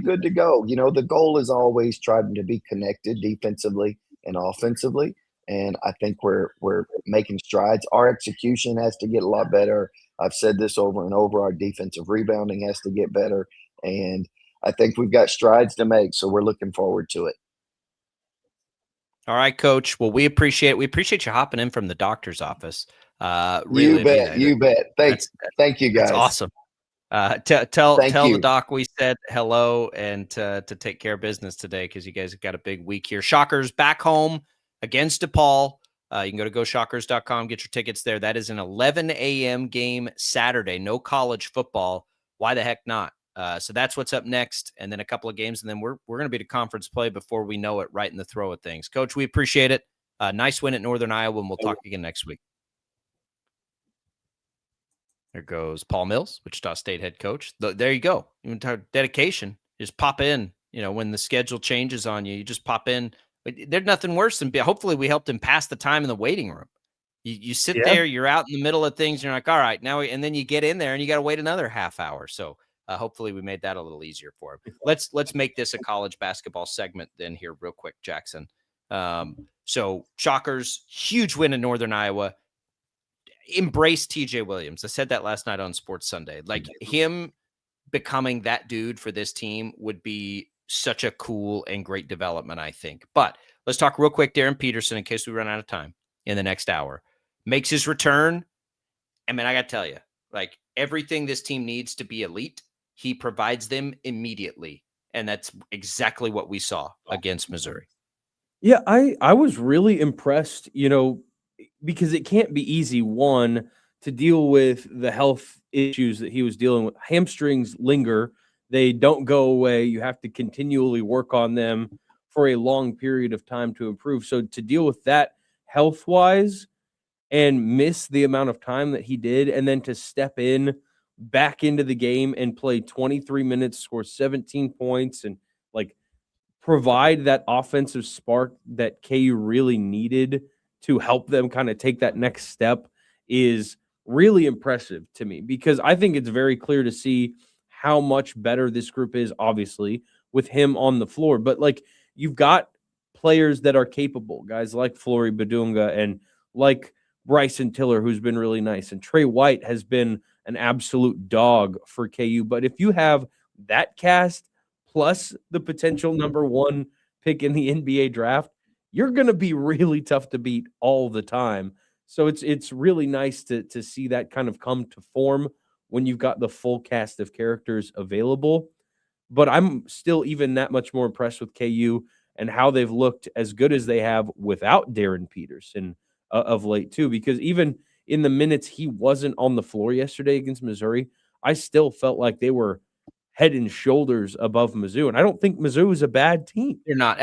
good to go. The goal is always trying to be connected defensively and offensively, and I think we're making strides. Our execution has to get a lot better. I've said this over and over. Our defensive rebounding has to get better, and I think we've got strides to make. So we're looking forward to it. All right, Coach. Well, we appreciate you hopping in from the doctor's office. Really, you bet. Thank you, guys. That's awesome. Tell the doc we said hello, and to take care of business today, because you guys have got a big week here. Shockers back home against DePaul. You can go to GoShockers.com, get your tickets there. That is an 11 a.m. game Saturday. No college football. Why the heck not? So that's what's up next, and then a couple of games, and then we're going to be to conference play before we know it, right in the throw of things. Coach, we appreciate it. Nice win at Northern Iowa, and we'll talk again next week. There goes Paul Mills, Wichita State head coach. There you go. Dedication. Just pop in. When the schedule changes on you, you just pop in. There's nothing worse than hopefully we helped him pass the time in the waiting room. You sit there, you're out in the middle of things, and you're like, all right, now, and then you get in there and you got to wait another half hour. So hopefully we made that a little easier for him. Let's make this a college basketball segment then here real quick, Jackson. So Shockers, huge win in Northern Iowa. Embrace TJ Williams. I said that last night on Sports Sunday. Like him becoming that dude for this team would be such a cool and great development, I think. But let's talk real quick. Darren Peterson, in case we run out of time in the next hour, makes his return. I mean, I got to tell you, like, everything this team needs to be elite, he provides them immediately. And that's exactly what we saw against Missouri. Yeah, I was really impressed, because it can't be easy, one, to deal with the health issues that he was dealing with. Hamstrings linger. They don't go away. You have to continually work on them for a long period of time to improve. So to deal with that health-wise and miss the amount of time that he did, and then to step in back into the game and play 23 minutes, score 17 points, and provide that offensive spark that KU really needed to help them kind of take that next step is really impressive to me, because I think it's very clear to see how much better this group is, obviously, with him on the floor. But you've got players that are capable, guys like Flory Badunga and like Bryson Tiller, who's been really nice. And Trey White has been an absolute dog for KU. But if you have that cast plus the potential number 1 pick in the NBA draft, you're going to be really tough to beat all the time. So it's really nice to see that kind of come to form when you've got the full cast of characters available. But I'm still even that much more impressed with KU and how they've looked as good as they have without Darren Peterson of late too, because even in the minutes he wasn't on the floor yesterday against Missouri, I still felt like they were head and shoulders above Mizzou. And I don't think Mizzou is a bad team. They're not.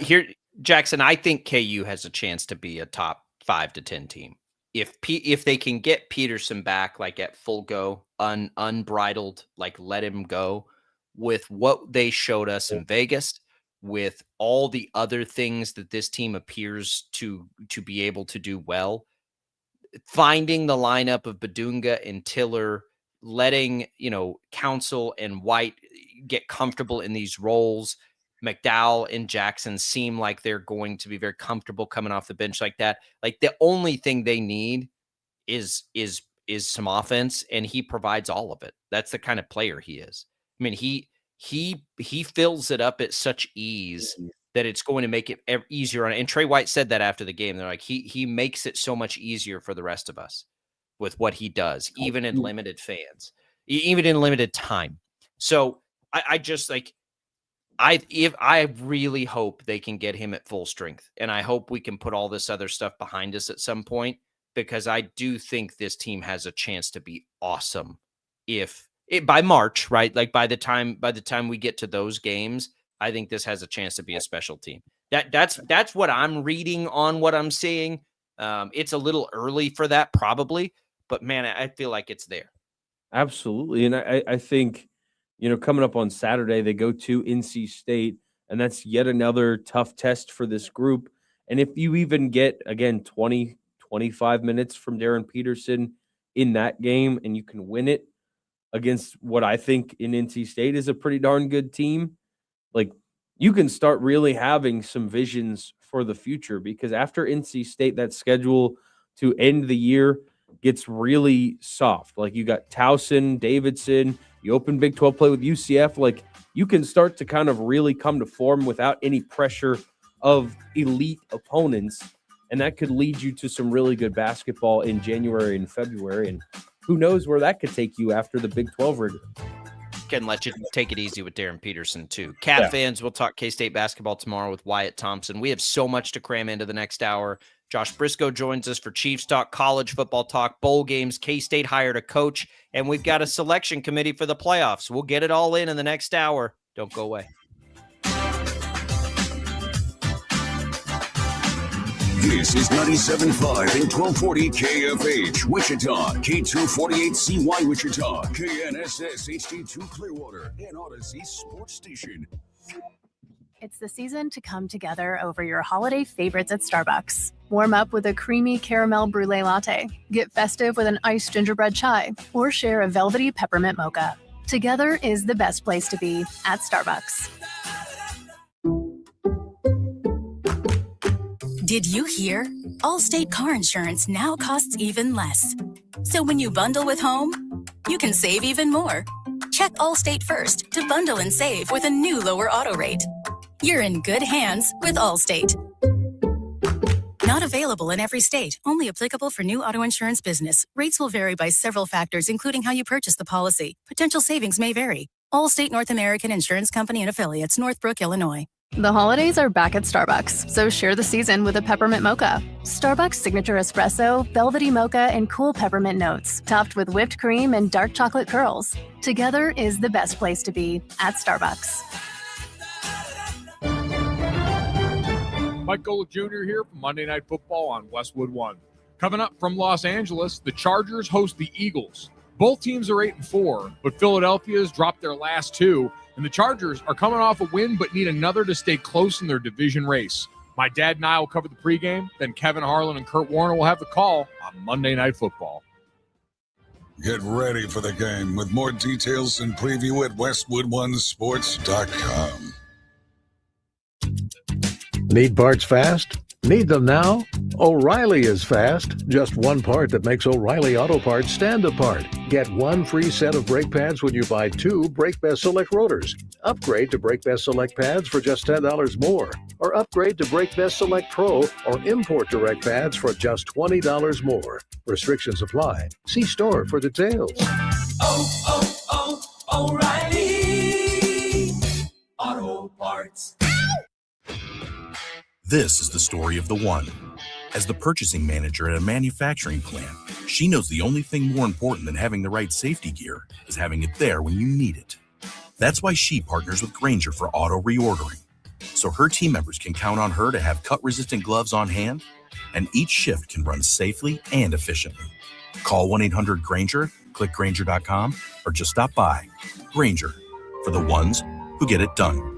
Here, Jackson, I think KU has a chance to be a top 5 to 10 team. If they can get Peterson back, at full go, unbridled, let him go, with what they showed us in Vegas, with all the other things that this team appears to be able to do well, finding the lineup of Badunga and Tiller, letting, Council and White get comfortable in these roles. McDowell and Jackson seem like they're going to be very comfortable coming off the bench like that. The only thing they need is some offense, and he provides all of it. That's the kind of player he is. I mean, he fills it up at such ease that it's going to make it easier on it. And Trey White said that after the game. They're like, he makes it so much easier for the rest of us with what he does, even in limited fans, even in limited time. So I just I really hope they can get him at full strength, and I hope we can put all this other stuff behind us at some point, because I do think this team has a chance to be awesome by March, right? By the time we get to those games, I think this has a chance to be a special team. That's what I'm reading on what I'm seeing. It's a little early for that, probably, but man, I feel like it's there. Absolutely. And I think, coming up on Saturday, they go to NC State, and that's yet another tough test for this group. And if you even get, again, 20, 25 minutes from Darren Peterson in that game, and you can win it against what I think in NC State is a pretty darn good team, you can start really having some visions for the future, because after NC State, that schedule to end the year gets really soft. You got Towson, Davidson, you open Big 12 play with UCF. You can start to kind of really come to form without any pressure of elite opponents. And that could lead you to some really good basketball in January and February. And who knows where that could take you after the Big 12 rigor. Can let you take it easy with Darren Peterson too. Cat fans, we'll talk K-State basketball tomorrow with Wyatt Thompson. We have so much to cram into the next hour. Josh Brisco joins us for Chiefs talk, college football talk, bowl games. K-State hired a coach, and we've got a selection committee for the playoffs. We'll get it all in the next hour. Don't go away. This is 97.5 and 1240 KFH, Wichita, K248CY Wichita, KNSS HD2 Clearwater, and Odyssey Sports Station. It's the season to come together over your holiday favorites at Starbucks. Warm up with a creamy caramel brulee latte, get festive with an iced gingerbread chai, or share a velvety peppermint mocha. Together is the best place to be at Starbucks. Did you hear? Allstate car insurance now costs even less. So when you bundle with home, you can save even more. Check Allstate first to bundle and save with a new lower auto rate. You're in good hands with Allstate. Not available in every state. Only applicable for new auto insurance business. Rates will vary by several factors, including how you purchase the policy. Potential savings may vary. Allstate North American Insurance Company and Affiliates, Northbrook, Illinois. The holidays are back at Starbucks, so share the season with a peppermint mocha. Starbucks signature espresso, velvety mocha, and cool peppermint notes, topped with whipped cream and dark chocolate curls. Together is the best place to be at Starbucks. Mike Golick Jr. here from Monday Night Football on Westwood One. Coming up from Los Angeles, the Chargers host the Eagles. Both teams are 8-4, but Philadelphia's dropped their last two, and the Chargers are coming off a win but need another to stay close in their division race. My dad and I will cover the pregame, then Kevin Harlan and Kurt Warner will have the call on Monday Night Football. Get ready for the game with more details and preview at WestwoodOneSports.com. Need parts fast? Need them now? O'Reilly is fast. Just one part that makes O'Reilly Auto Parts stand apart. Get one free set of brake pads when you buy two Brake Best Select rotors. Upgrade to Brake Best Select pads for just $10 more. Or upgrade to Brake Best Select Pro or Import Direct pads for just $20 more. Restrictions apply. See store for details. O'Reilly Auto Parts. This is the story of the one. As the purchasing manager at a manufacturing plant, she knows the only thing more important than having the right safety gear is having it there when you need it. That's why she partners with Grainger for auto reordering, so her team members can count on her to have cut-resistant gloves on hand, and each shift can run safely and efficiently. Call 1-800-GRAINGER, click Grainger.com, or just stop by. Grainger, for the ones who get it done.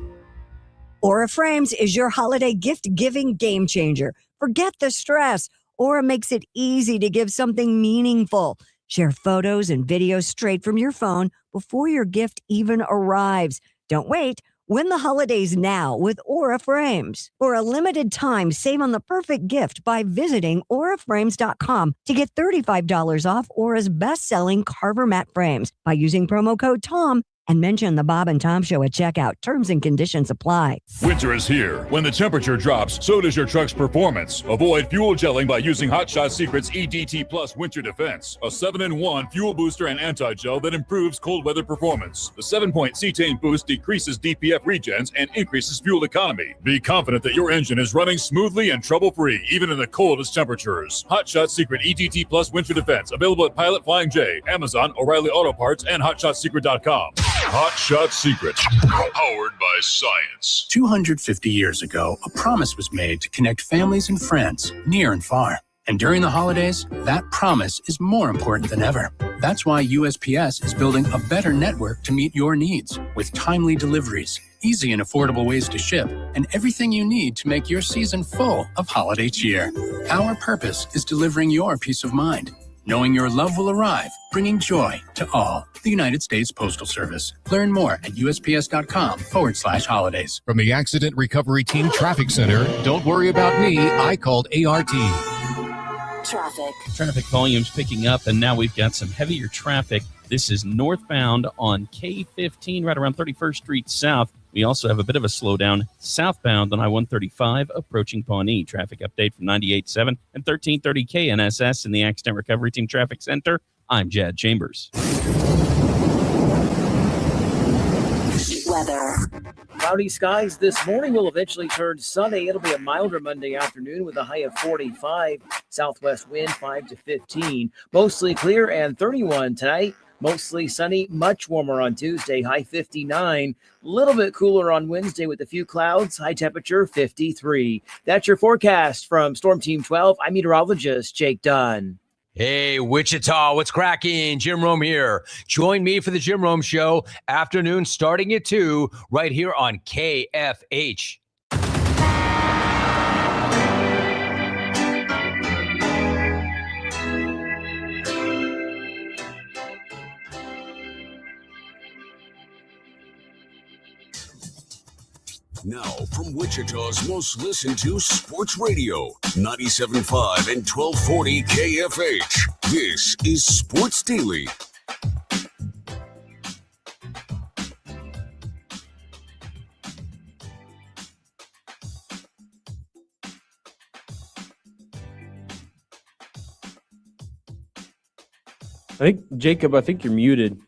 Aura Frames is your holiday gift-giving game changer. Forget the stress. Aura makes it easy to give something meaningful. Share photos and videos straight from your phone before your gift even arrives. Don't wait. Win the holidays now with Aura Frames. For a limited time, save on the perfect gift by visiting auraframes.com to get $35 off Aura's best-selling Carver mat frames by using promo code TOM and mention the Bob and Tom Show at checkout. Terms and conditions apply. Winter is here. When the temperature drops, so does your truck's performance. Avoid fuel gelling by using Hot Shot Secret's EDT Plus Winter Defense, a 7-in-1 fuel booster and anti-gel that improves cold weather performance. The 7-point cetane boost decreases DPF regens and increases fuel economy. Be confident that your engine is running smoothly and trouble-free, even in the coldest temperatures. Hot Shot Secret EDT Plus Winter Defense, available at Pilot Flying J, Amazon, O'Reilly Auto Parts, and HotShotSecret.com. Hot Shot Secret, powered by science. 250 years ago, a promise was made to connect families and friends near and far. And during the holidays, that promise is more important than ever. That's why USPS is building a better network to meet your needs with timely deliveries, easy and affordable ways to ship, and everything you need to make your season full of holiday cheer. Our purpose is delivering your peace of mind, knowing your love will arrive, bringing joy to all. The United States Postal Service. Learn more at USPS.com/holidays. From the Accident Recovery Team Traffic Center, don't worry about me, I called ART. Traffic volumes picking up, and now we've got some heavier traffic. This is northbound on K15, right around 31st Street South. We also have a bit of a slowdown southbound on I-135 approaching Pawnee. Traffic update from 98.7 and 1330 KNSS in the Accident Recovery Team Traffic Center. I'm Jad Chambers. Weather. Cloudy skies this morning will eventually turn sunny. It'll be a milder Monday afternoon with a high of 45. Southwest wind 5 to 15. Mostly clear and 31 tonight. Mostly sunny, much warmer on Tuesday, high 59. Little bit cooler on Wednesday with a few clouds, high temperature 53. That's your forecast from Storm Team 12. I'm meteorologist Jake Dunn. Hey, Wichita, what's cracking? Jim Rome here. Join me for the Jim Rome Show, afternoon starting at 2, right here on KFH. Now, from Wichita's most listened to sports radio, 97.5 and 1240 KFH. This is Sports Daily. Jacob, I think you're muted.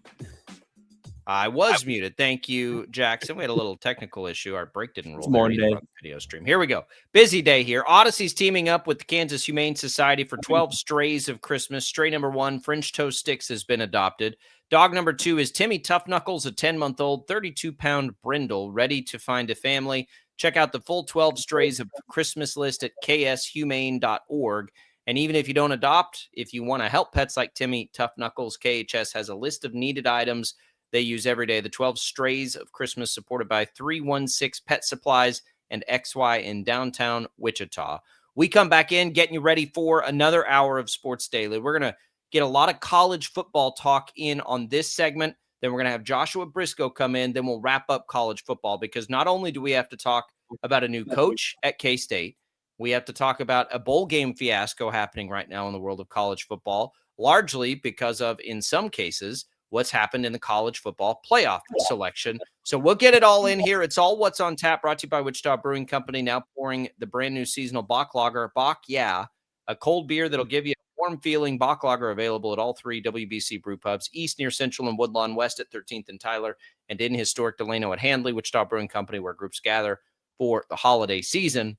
I was muted. Thank you, Jackson. We had a little technical issue. Our break didn't roll It's there Monday. either on the video stream. Here we go. Busy day here. Odyssey's teaming up with the Kansas Humane Society for 12 Strays of Christmas. Stray number 1, French Toast Sticks, has been adopted. Dog number 2 is Timmy Tough Knuckles, a 10-month-old, 32-pound brindle, ready to find a family. Check out the full 12 Strays of Christmas list at kshumane.org. And even if you don't adopt, if you want to help pets like Timmy Tough Knuckles, KHS has a list of needed items they use every day. The 12 Strays of Christmas, supported by 316 Pet Supplies and XY in downtown Wichita. We come back in, getting you ready for another hour of Sports Daily. We're going to get a lot of college football talk in on this segment. Then we're going to have Joshua Brisco come in. Then we'll wrap up college football, because not only do we have to talk about a new coach at K-State, we have to talk about a bowl game fiasco happening right now in the world of college football, largely because of, in some cases, what's happened in the college football playoff selection. So we'll get it all in here. It's all What's on Tap, brought to you by Wichita Brewing Company, now pouring the brand new seasonal Bach Lager. Bach, yeah, a cold beer that'll give you a warm feeling. Bach Lager available at all 3 WBC brew pubs, east near Central and Woodlawn, west at 13th and Tyler, and in historic Delano at Handley. Wichita Brewing Company, where groups gather for the holiday season.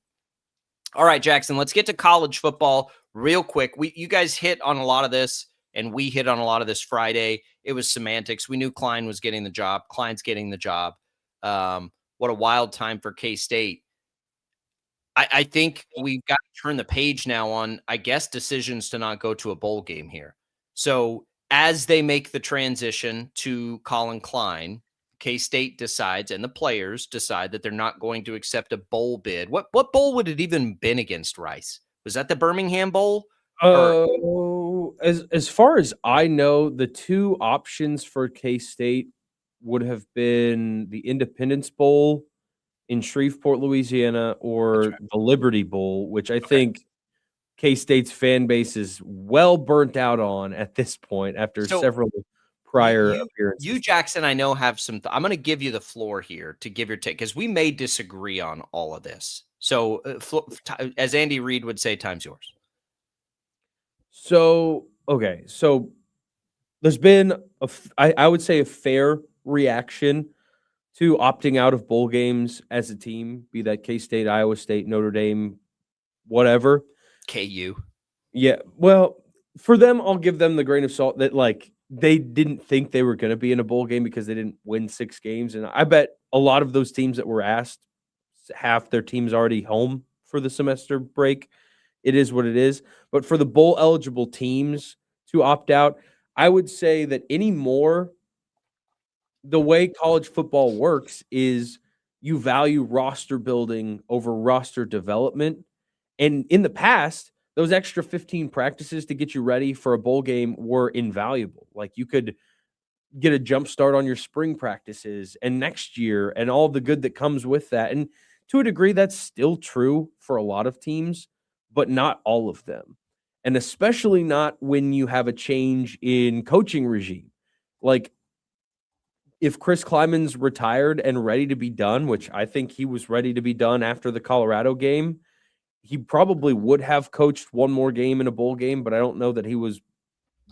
All right, Jackson, let's get to college football real quick. You guys hit on a lot of this, and we hit on a lot of this Friday. It was semantics. We knew Klein was getting the job. Klein's getting the job. What a wild time for K-State. I think we've got to turn the page now on, I guess, decisions to not go to a bowl game here. So as they make the transition to Colin Klein, K-State decides, and the players decide, that they're not going to accept a bowl bid. What bowl would it even been against Rice? Was that the Birmingham Bowl? As far as I know, the two options for K-State would have been the Independence Bowl in Shreveport, Louisiana, or the Liberty Bowl, which I think K-State's fan base is well burnt out on at this point after several prior appearances. You, Jackson, I know have some. I'm going to give you the floor here to give your take, because we may disagree on all of this. So, as Andy Reid would say, time's yours. So, okay. So there's been, I would say, a fair reaction to opting out of bowl games as a team, be that K-State, Iowa State, Notre Dame, whatever. KU. Yeah. Well, for them, I'll give them the grain of salt that, like, they didn't think they were going to be in a bowl game because they didn't win 6 games. And I bet a lot of those teams that were asked, half their team's already home for the semester break. It is what it is. But for the bowl eligible teams to opt out, I would say that anymore, the way college football works is you value roster building over roster development. And in the past, those extra 15 practices to get you ready for a bowl game were invaluable. Like, you could get a jump start on your spring practices and next year and all the good that comes with that. And to a degree, that's still true for a lot of teams, but not all of them. And especially not when you have a change in coaching regime. Like, if Chris Kleiman's retired and ready to be done, which I think he was ready to be done after the Colorado game, he probably would have coached one more game in a bowl game, but I don't know that he was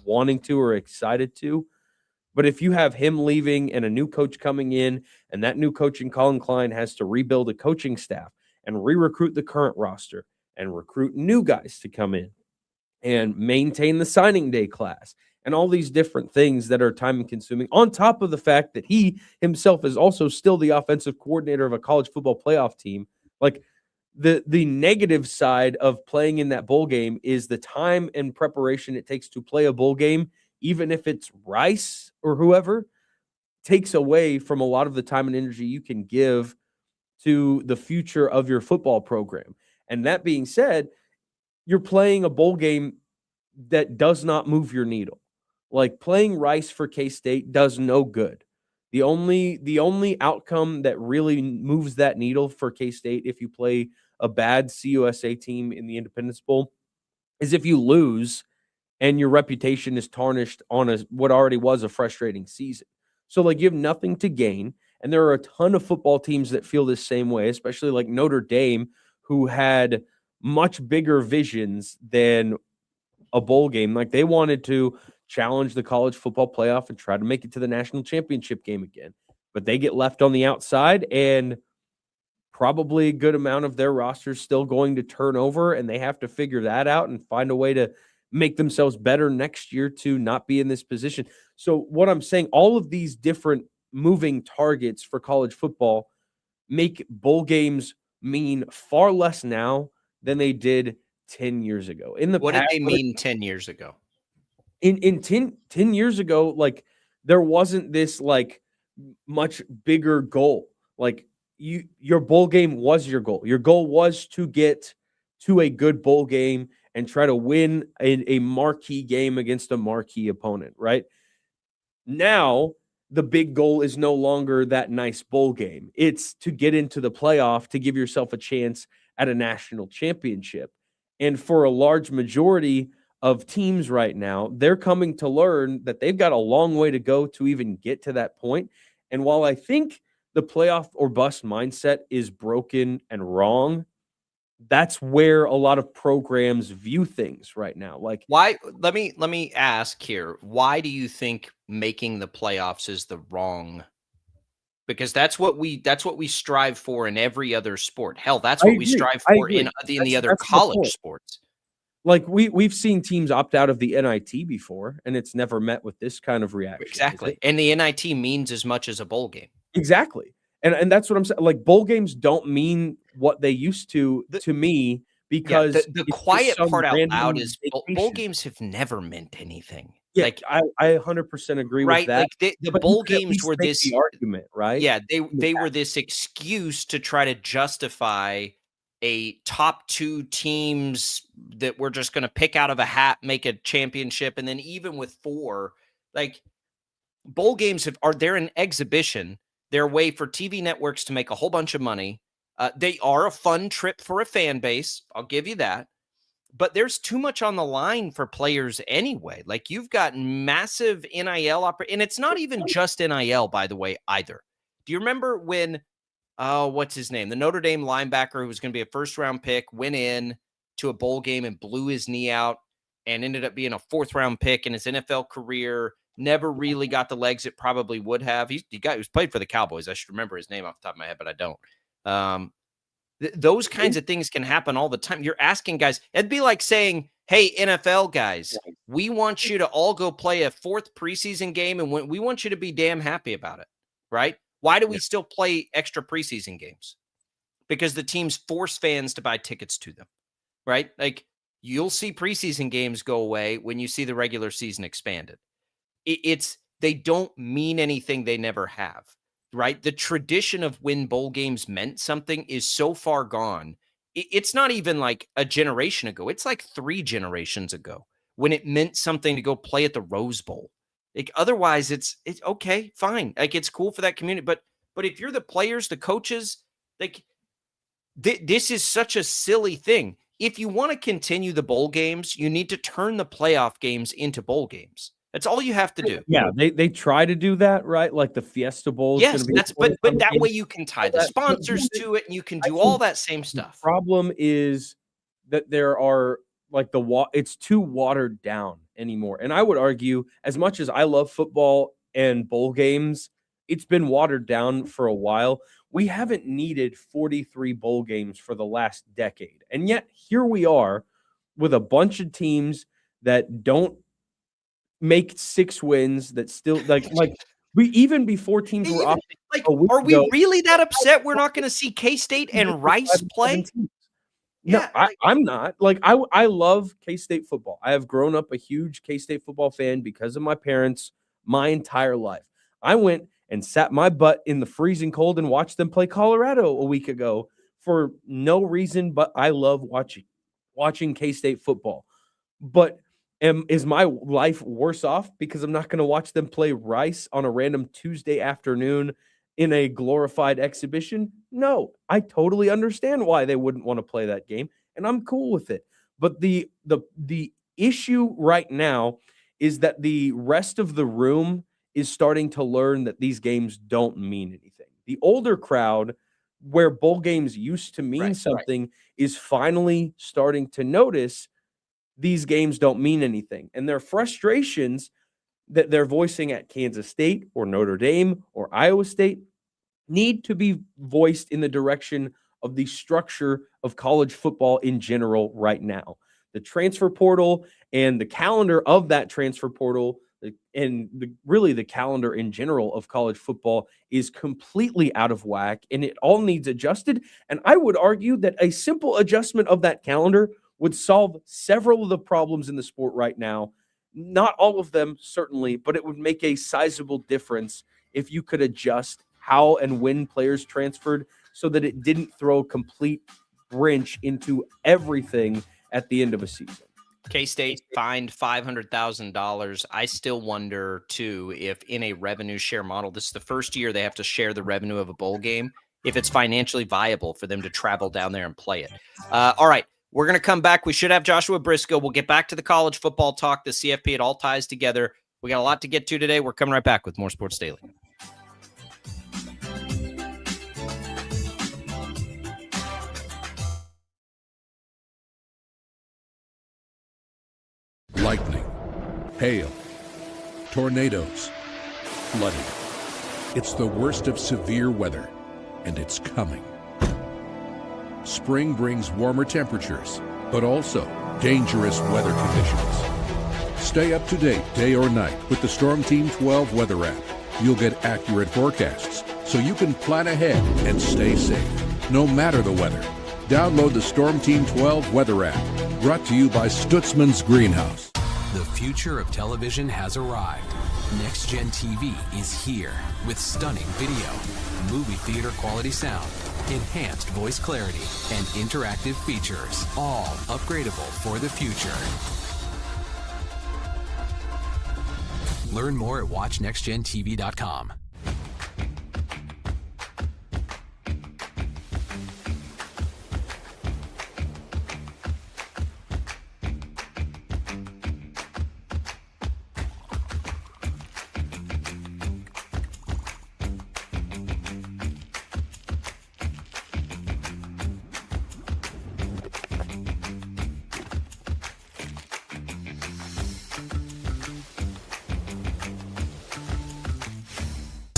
wanting to or excited to. But if you have him leaving and a new coach coming in, and that new coach in Colin Klein has to rebuild a coaching staff and re-recruit the current roster and recruit new guys to come in and maintain the signing day class and all these different things that are time consuming, on top of the fact that he himself is also still the offensive coordinator of a college football playoff team. Like, the negative side of playing in that bowl game is the time and preparation it takes to play a bowl game, even if it's Rice or whoever, takes away from a lot of the time and energy you can give to the future of your football program. And that being said, you're playing a bowl game that does not move your needle. Like, playing Rice for K-State does no good. The only outcome that really moves that needle for K-State, if you play a bad CUSA team in the Independence Bowl, is if you lose and your reputation is tarnished on what already was a frustrating season. So, like, you have nothing to gain. And there are a ton of football teams that feel the same way, especially like Notre Dame, who had much bigger visions than a bowl game. Like, they wanted to challenge the college football playoff and try to make it to the national championship game again. But they get left on the outside, and probably a good amount of their roster is still going to turn over, and they have to figure that out and find a way to make themselves better next year to not be in this position. So what I'm saying, all of these different moving targets for college football make bowl games mean far less now than they did 10 years ago. In the What past, did they mean 10 years ago? In 10 years ago, like, there wasn't this like much bigger goal. Like, your bowl game was your goal. Your goal was to get to a good bowl game and try to win a marquee game against a marquee opponent, right? Now, the big goal is no longer that nice bowl game. It's to get into the playoff, to give yourself a chance at a national championship. And for a large majority of teams right now, they're coming to learn that they've got a long way to go to even get to that point. And while I think the playoff or bust mindset is broken and wrong, that's where a lot of programs view things right now. Like, why? Let me ask here. Why do you think making the playoffs is the wrong? Because that's what we strive for in every other sport. Hell, that's what we strive for in the other college sports. Like, we've seen teams opt out of the NIT before, and it's never met with this kind of reaction. Exactly. And the NIT means as much as a bowl game. Exactly. And that's what I'm saying. Like, bowl games don't mean what they used to me, because the quiet part out loud is bowl games have never meant anything. Yeah, like, I 100% agree with that. Like the bowl games were this argument, right? Yeah, they were this excuse to try to justify a top 2 teams that we're just going to pick out of a hat, make a championship. And then even with 4, like, bowl games they're an exhibition. They're a way for TV networks to make a whole bunch of money. They are a fun trip for a fan base. I'll give you that. But there's too much on the line for players anyway. Like, you've got massive NIL and it's not even just NIL, by the way, either. Do you remember when, what's his name? The Notre Dame linebacker who was going to be a first-round pick went in to a bowl game and blew his knee out and ended up being a 4th-round pick in his NFL career. Never really got the legs it probably would have. He was played for the Cowboys. I should remember his name off the top of my head, but I don't. Those kinds of things can happen all the time. You're asking guys. It'd be like saying, hey, NFL guys, we want you to all go play a 4th preseason game, and we want you to be damn happy about it, right? Why do we still play extra preseason games? Because the teams force fans to buy tickets to them, right? Like, you'll see preseason games go away when you see the regular season expanded. They don't mean anything they never have, right? The tradition of when bowl games meant something is so far gone. It's not even like a generation ago. It's like 3 generations ago when it meant something to go play at the Rose Bowl. Like, otherwise, it's okay, fine. Like, it's cool for that community. But if you're the players, the coaches, like, this is such a silly thing. If you want to continue the bowl games, you need to turn the playoff games into bowl games. That's all you have to do. Yeah, they try to do that, right? Like the Fiesta Bowl. Yes, but that way you can tie the sponsors to it, and you can do all that same stuff. The problem is that there are like it's too watered down anymore. And I would argue, as much as I love football and bowl games, it's been watered down for a while. We haven't needed 43 bowl games for the last decade. And yet here we are with a bunch of teams that don't make 6 wins, that still like we, even before teams were off. Like, are we really that upset we're not going to see KState and Rice play? No, I'm not. Like, I love K-State football. I have grown up a huge K-State football fan because of my parents my entire life. I went and sat my butt in the freezing cold and watched them play Colorado a week ago for no reason, but I love watching K-State football. But is my life worse off because I'm not going to watch them play Rice on a random Tuesday afternoon in a glorified exhibition? No, I totally understand why they wouldn't want to play that game, and I'm cool with it. But the issue right now is that the rest of the room is starting to learn that these games don't mean anything. The older crowd, where bowl games used to mean something, is finally starting to notice these games don't mean anything. And their frustrations that they're voicing at Kansas State or Notre Dame or Iowa State need to be voiced in the direction of the structure of college football in general right now. The transfer portal and the calendar of that transfer portal and really the calendar in general of college football is completely out of whack, and it all needs adjusted. And I would argue that a simple adjustment of that calendar would solve several of the problems in the sport right now. Not all of them, certainly, but it would make a sizable difference if you could adjust how and when players transferred so that it didn't throw a complete wrench into everything at the end of a season. KState fined $500,000. I still wonder, too, if in a revenue share model, this is the first year they have to share the revenue of a bowl game, if it's financially viable for them to travel down there and play it. All right, we're going to come back. We should have Joshua Brisco. We'll get back to the college football talk, the CFP. It all ties together. We got a lot to get to today. We're coming right back with more Sports Daily. Lightning, hail, tornadoes, flooding. It's the worst of severe weather, and it's coming. Spring brings warmer temperatures, but also dangerous weather conditions. Stay up to date day or night with the Storm Team 12 weather app. You'll get accurate forecasts, so you can plan ahead and stay safe, no matter the weather. Download the Storm Team 12 weather app, brought to you by Stutzman's Greenhouse. The future of television has arrived. Next Gen TV is here with stunning video, movie theater quality sound, enhanced voice clarity, and interactive features, all upgradable for the future. Learn more at watchnextgentv.com.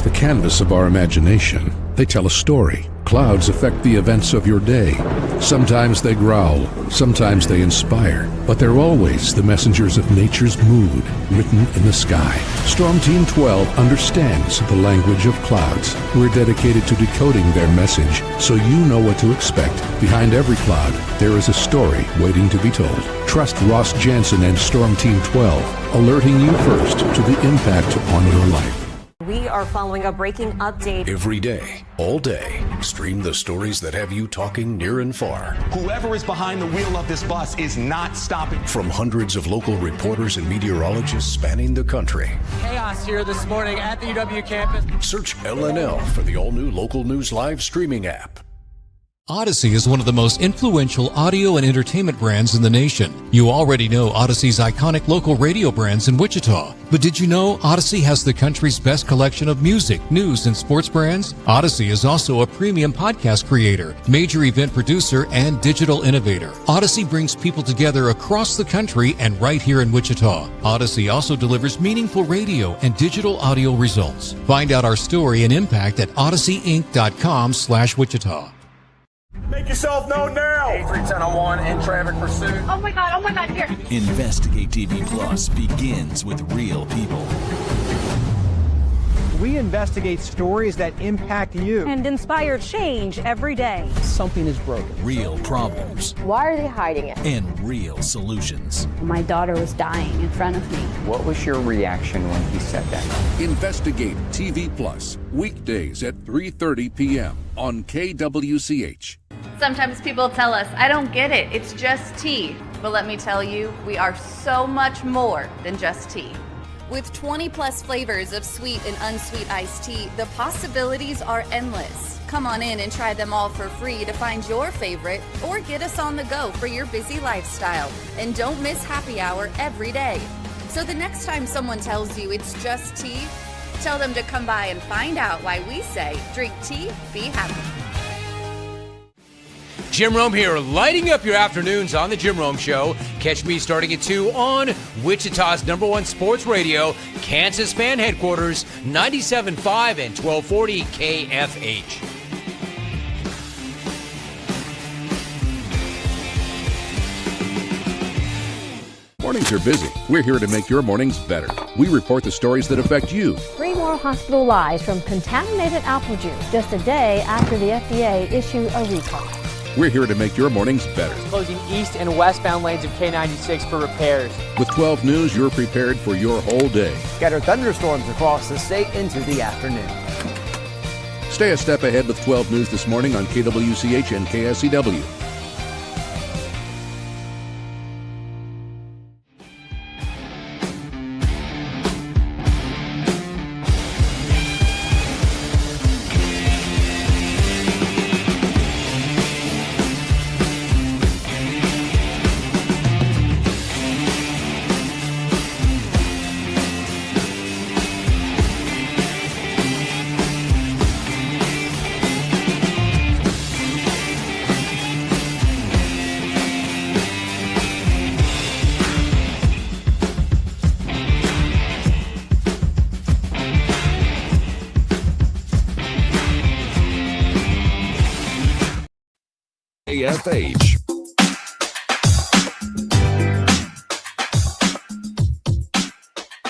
The canvas of our imagination. They tell a story. Clouds affect the events of your day. Sometimes they growl, sometimes they inspire, but they're always the messengers of nature's mood, written in the sky. Storm Team 12 understands the language of clouds. We're dedicated to decoding their message, so you know what to expect. Behind every cloud, there is a story waiting to be told. Trust Ross Jansen and Storm Team 12, alerting you first to the impact on your life. We are following a breaking update. Every day, all day, stream the stories that have you talking near and far. Whoever is behind the wheel of this bus is not stopping. From hundreds of local reporters and meteorologists spanning the country. Chaos here this morning at the UW campus. Search LNL for the all-new Local News Live streaming app. Odyssey is one of the most influential audio and entertainment brands in the nation. You already know Odyssey's iconic local radio brands in Wichita. But did you know Odyssey has the country's best collection of music, news, and sports brands? Odyssey is also a premium podcast creator, major event producer, and digital innovator. Odyssey brings people together across the country and right here in Wichita. Odyssey also delivers meaningful radio and digital audio results. Find out our story and impact at odysseyinc.com/Wichita. Make yourself known now. 831001 in traffic pursuit. Oh my God, here. Investigate TV Plus begins with real people. We investigate stories that impact you and inspire change every day. Something is broken. Real problems. Why are they hiding it? And real solutions. My daughter was dying in front of me. What was your reaction when he said that? Investigate TV Plus, weekdays at 3:30 p.m. on KWCH. Sometimes people tell us, I don't get it, it's just tea. But let me tell you, we are so much more than just tea. With 20 plus flavors of sweet and unsweet iced tea, the possibilities are endless. Come on in and try them all for free to find your favorite, or get us on the go for your busy lifestyle. And don't miss happy hour every day. So the next time someone tells you it's just tea, tell them to come by and find out why we say, drink tea, be happy. Jim Rome here, lighting up your afternoons on The Jim Rome Show. Catch me starting at 2 on Wichita's #1 sports radio, Kansas fan headquarters, 97.5 and 1240 KFH. Mornings are busy. We're here to make your mornings better. We report the stories that affect you. 3 more hospital lies from contaminated apple juice just a day after the FDA issued a recall. We're here to make your mornings better. Closing east and westbound lanes of K96 for repairs. With 12 News, you're prepared for your whole day. Scattered thunderstorms across the state into the afternoon. Stay a step ahead with 12 News this morning on KWCH and KSEW. KFH.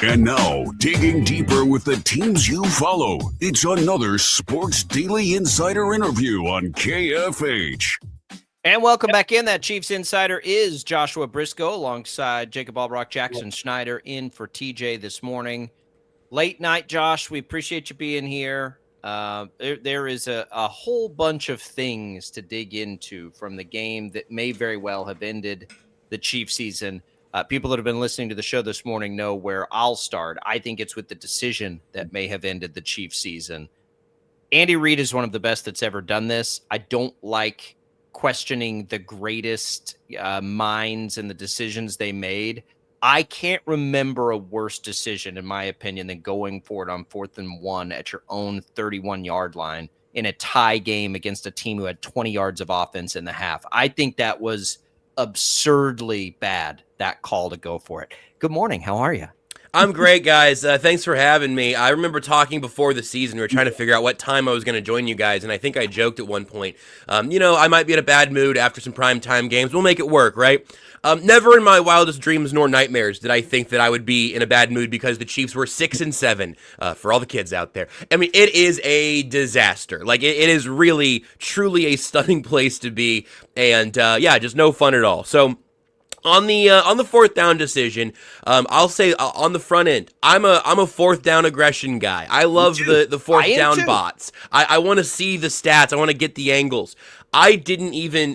And now, digging deeper with the teams you follow, it's another Sports Daily Insider interview on KFH. And welcome back in. That Chiefs Insider is Joshua Brisco alongside Jacob Albrock, Jackson Schneider in for TJ this morning. Late night, Josh. We appreciate you being here. There is a whole bunch of things to dig into from the game that may very well have ended the Chiefs season. People that have been listening to the show this morning know where I'll start. I think it's with the decision that may have ended the Chiefs season. Andy Reid is one of the best that's ever done this. I don't like questioning the greatest minds and the decisions they made. I can't remember a worse decision, in my opinion, than going for it on 4th and 1 at your own 31-yard line in a tie game against a team who had 20 yards of offense in the half. I think that was absurdly bad, that call to go for it. Good morning. How are you? I'm great, guys. Thanks for having me. I remember talking before the season. We were trying to figure out what time I was going to join you guys, and I think I joked at one point, I might be in a bad mood after some primetime games. We'll make it work, right? Never in my wildest dreams nor nightmares did I think that I would be in a bad mood because the Chiefs were 6-7, for all the kids out there. I mean, it is a disaster. Like, it is really, truly a stunning place to be, and just no fun at all. So, on the 4th down decision, I'll say on the front end, I'm a 4th down aggression guy. I love the 4th down bots. I want to see the stats. I want to get the angles. I didn't even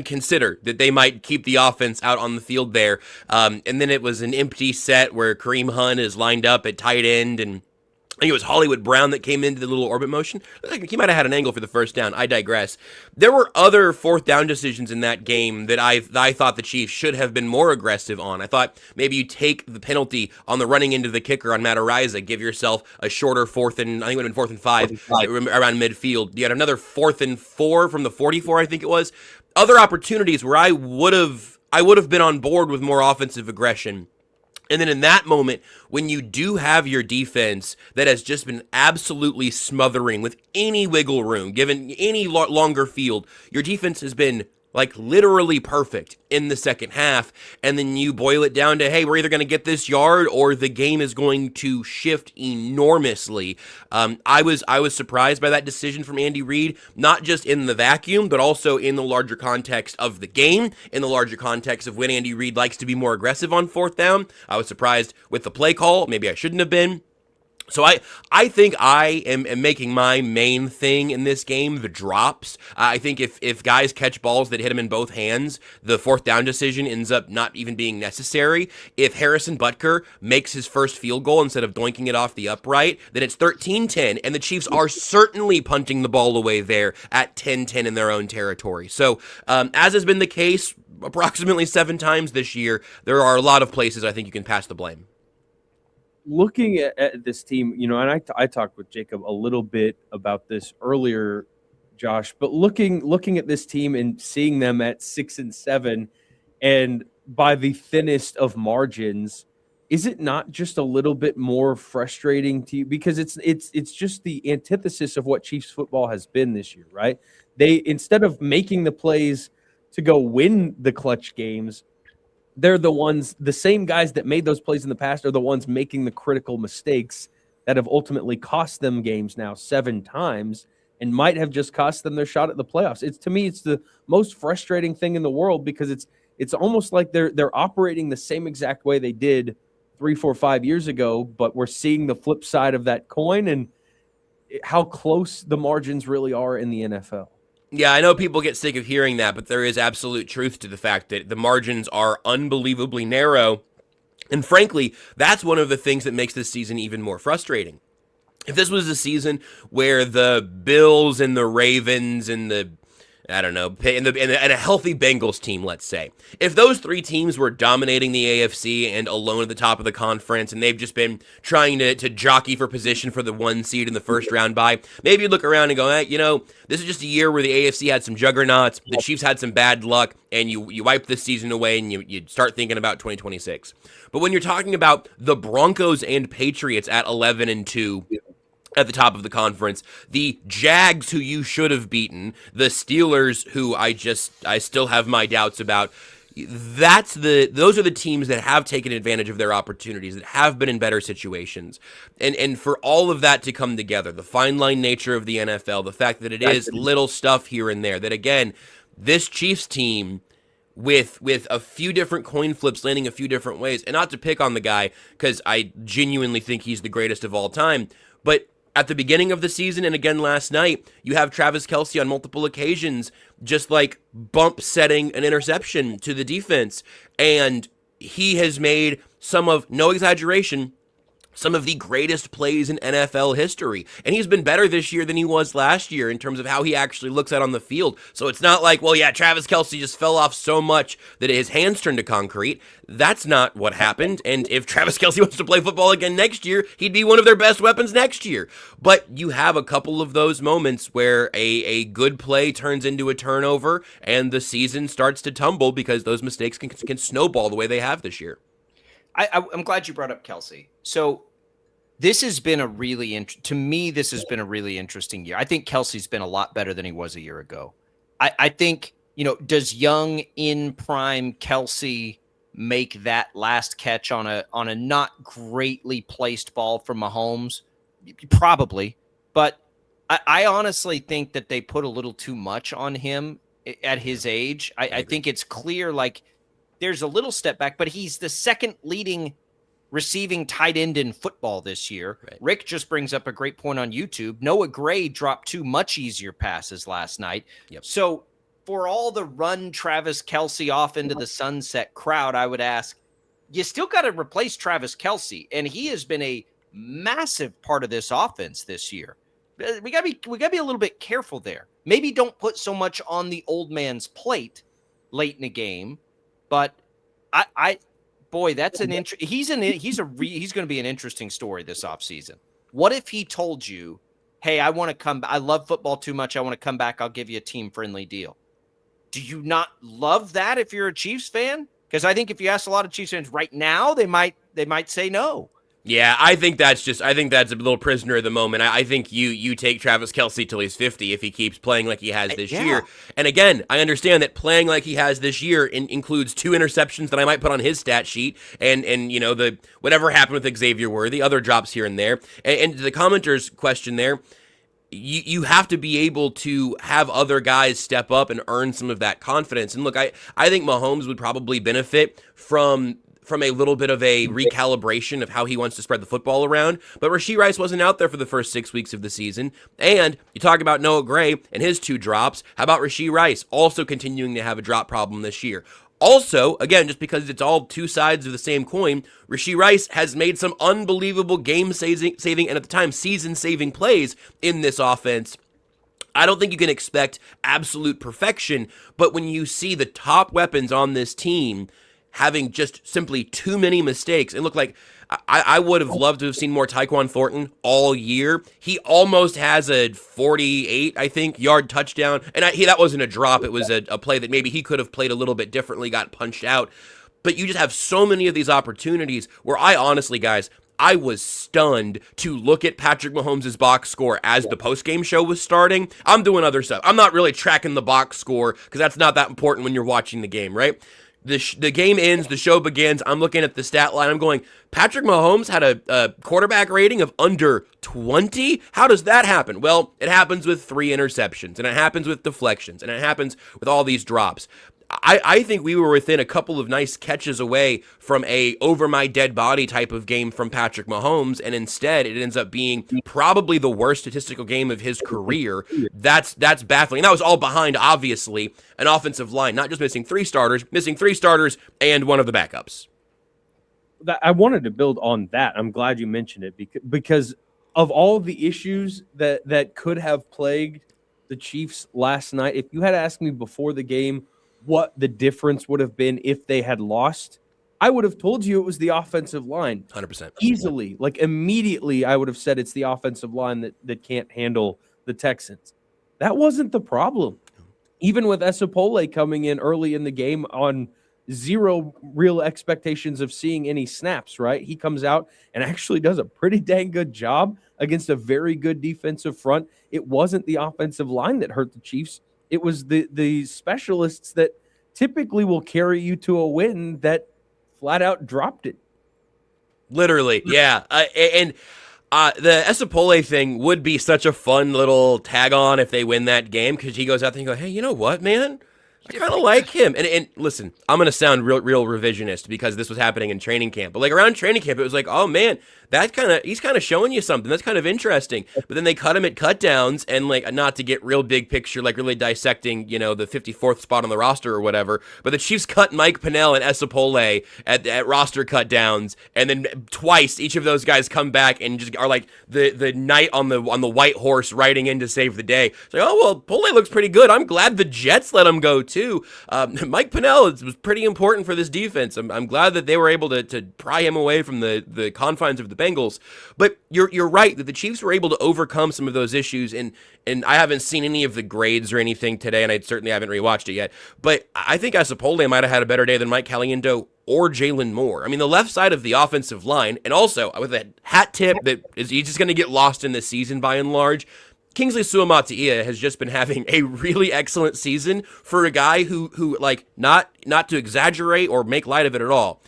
consider that they might keep the offense out on the field there. And then it was an empty set where Kareem Hunt is lined up at tight end, and I think it was Hollywood Brown that came into the little orbit motion. He might have had an angle for the first down. I digress. There were other 4th down decisions in that game that I thought the Chiefs should have been more aggressive on. I thought maybe you take the penalty on the running into the kicker on Matt Araiza, give yourself a shorter 4th and, I think it would have been 4th and 5 around midfield. You had another 4th and 4 from the 44, I think it was. Other opportunities where I would have been on board with more offensive aggression. And then in that moment, when you do have your defense that has just been absolutely smothering with any wiggle room, given any longer field, your defense has been like literally perfect in the second half, and then you boil it down to, hey, we're either going to get this yard or the game is going to shift enormously. I was surprised by that decision from Andy Reid, not just in the vacuum, but also in the larger context of the game, in the larger context of when Andy Reid likes to be more aggressive on 4th down. I was surprised with the play call. Maybe I shouldn't have been. So I think I am making my main thing in this game the drops. I think if guys catch balls that hit them in both hands, the 4th down decision ends up not even being necessary. If Harrison Butker makes his first field goal instead of doinking it off the upright, then it's 13-10, and the Chiefs are certainly punting the ball away there at 10-10 in their own territory. So as has been the case approximately 7 times this year, there are a lot of places I think you can pass the blame. Looking at this team, and I talked with Jacob a little bit about this earlier Josh, but looking at this team and seeing them at 6-7 and by the thinnest of margins, is it not just a little bit more frustrating to you? Because it's just the antithesis of what Chiefs football has been this year, right? They, instead of making the plays to go win the clutch games, they're the same guys that made those plays in the past are the ones making the critical mistakes that have ultimately cost them games now 7 times and might have just cost them their shot at the playoffs. To me, it's the most frustrating thing in the world because it's almost like they're operating the same exact way they did 3, 4, 5 years ago, but we're seeing the flip side of that coin and how close the margins really are in the NFL. Yeah, I know people get sick of hearing that, but there is absolute truth to the fact that the margins are unbelievably narrow. And frankly, that's one of the things that makes this season even more frustrating. If this was a season where the Bills and the Ravens and the, I don't know, and a healthy Bengals team, let's say, if those 3 teams were dominating the AFC and alone at the top of the conference, and they've just been trying to jockey for position for the 1 seed in the first round bye, maybe you'd look around and go, this is just a year where the AFC had some juggernauts, the Chiefs had some bad luck, and you wipe this season away and you start thinking about 2026. But when you're talking about the Broncos and Patriots at 11-2, at the top of the conference, the Jags who you should have beaten, the Steelers who I still have my doubts about. Those are the teams that have taken advantage of their opportunities, that have been in better situations. And for all of that to come together, the fine line nature of the NFL, the fact that it is little stuff here and there, that again, this Chiefs team with a few different coin flips landing a few different ways, and not to pick on the guy because I genuinely think he's the greatest of all time, but at the beginning of the season and again last night, you have Travis Kelce on multiple occasions just like bump setting an interception to the defense. And he has made some of, no exaggeration, some of the greatest plays in NFL history. And he's been better this year than he was last year in terms of how he actually looks out on the field. So it's not like, well, yeah, Travis Kelce just fell off so much that his hands turned to concrete. That's not what happened. And if Travis Kelce wants to play football again next year, he'd be one of their best weapons next year. But you have a couple of those moments where a good play turns into a turnover and the season starts to tumble because those mistakes can snowball the way they have this year. I'm glad you brought up Kelce. So this has been a really this has been a really interesting year. I think Kelce's been a lot better than he was a year ago. I think, does young in prime Kelce make that last catch on a not greatly placed ball from Mahomes? Probably. But I honestly think that they put a little too much on him at his age. I think it's clear, like, there's a little step back, but he's the second leading receiving tight end in football this year. Right. Rick just brings up a great point on YouTube. Noah Gray dropped 2 much easier passes last night. Yep. So for all the run Travis Kelce off into the sunset crowd, I would ask, you still got to replace Travis Kelce, and he has been a massive part of this offense this year. We gotta be a little bit careful there. Maybe don't put so much on the old man's plate late in the game. But boy, that's he's going to be an interesting story this offseason. What if he told you, hey, I want to come, I love football too much, I want to come back, I'll give you a team-friendly deal. Do you not love that if you're a Chiefs fan? Because I think if you ask a lot of Chiefs fans right now, they might say no. Yeah, I think that's a little prisoner of the moment. I think you take Travis Kelce till he's 50 if he keeps playing like he has this year. And again, I understand that playing like he has this year includes 2 interceptions that I might put on his stat sheet, and the whatever happened with Xavier Worthy, other drops here and there. And the commenter's question there, you have to be able to have other guys step up and earn some of that confidence. And look, I think Mahomes would probably benefit from a little bit of a recalibration of how he wants to spread the football around. But Rashee Rice wasn't out there for the first 6 weeks of the season. And you talk about Noah Gray and his 2 drops. How about Rashee Rice also continuing to have a drop problem this year? Also, again, just because it's all 2 sides of the same coin, Rashee Rice has made some unbelievable game-saving and at the time season-saving plays in this offense. I don't think you can expect absolute perfection, but when you see the top weapons on this team having just simply too many mistakes. It looked like I would have loved to have seen more Tyquan Thornton all year. He almost has a 48, I think, yard touchdown. And that wasn't a drop. It was a play that maybe he could have played a little bit differently, got punched out. But you just have so many of these opportunities where I honestly, guys, I was stunned to look at Patrick Mahomes' box score as the postgame show was starting. I'm doing other stuff. I'm not really tracking the box score because that's not that important when you're watching the game, right? The game ends, the show begins, I'm looking at the stat line, I'm going, Patrick Mahomes had a quarterback rating of under 20? How does that happen? Well, it happens with 3 interceptions, and it happens with deflections, and it happens with all these drops. I think we were within a couple of nice catches away from a over my dead body type of game from Patrick Mahomes, and instead it ends up being probably the worst statistical game of his career. That's baffling. And that was all behind, obviously, an offensive line, not just missing 3 starters, and one of the backups. I wanted to build on that. I'm glad you mentioned it because of all of the issues that could have plagued the Chiefs last night. If you had asked me before the game what the difference would have been if they had lost, I would have told you it was the offensive line. 100%. Easily. Like immediately, I would have said it's the offensive line that can't handle the Texans. That wasn't the problem. Even with Esapole coming in early in the game on zero real expectations of seeing any snaps, right? He comes out and actually does a pretty dang good job against a very good defensive front. It wasn't the offensive line that hurt the Chiefs. It was the specialists that typically will carry you to a win that flat out dropped it. Literally, yeah. The Esapole thing would be such a fun little tag on if they win that game, because he goes out there and goes, hey, you know what, man? I kind of like him. And listen, I'm going to sound real revisionist because this was happening in training camp. But like around training camp, it was like, oh man, he's kind of showing you something. That's kind of interesting. But then they cut him at cut downs, and like, not to get real big picture, like really dissecting, the 54th spot on the roster or whatever. But the Chiefs cut Mike Pennell and Esapole at roster cut downs. And then twice each of those guys come back and just are like the knight on the white horse riding in to save the day. It's like, oh, well, Pole looks pretty good. I'm glad the Jets let him go too. Mike Pennell was pretty important for this defense. I'm glad that they were able to pry him away from the confines of the Bengals. But you're right that the Chiefs were able to overcome some of those issues, and I haven't seen any of the grades or anything today, and I certainly haven't rewatched it yet. But I think Esapole might have had a better day than Mike Caliendo or Jalen Moore. I mean, the left side of the offensive line, and also with a hat tip that he's just going to get lost in this season by and large, Kingsley Suamataia has just been having a really excellent season for a guy who like, not to exaggerate or make light of it at all.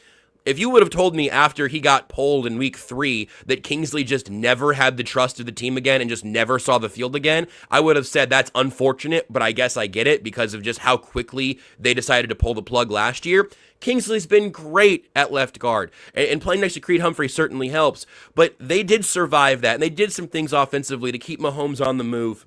If you would have told me after he got pulled in week 3 that Kingsley just never had the trust of the team again and just never saw the field again, I would have said that's unfortunate, but I guess I get it because of just how quickly they decided to pull the plug last year. Kingsley's been great at left guard, and playing next to Creed Humphrey certainly helps, but they did survive that, and they did some things offensively to keep Mahomes on the move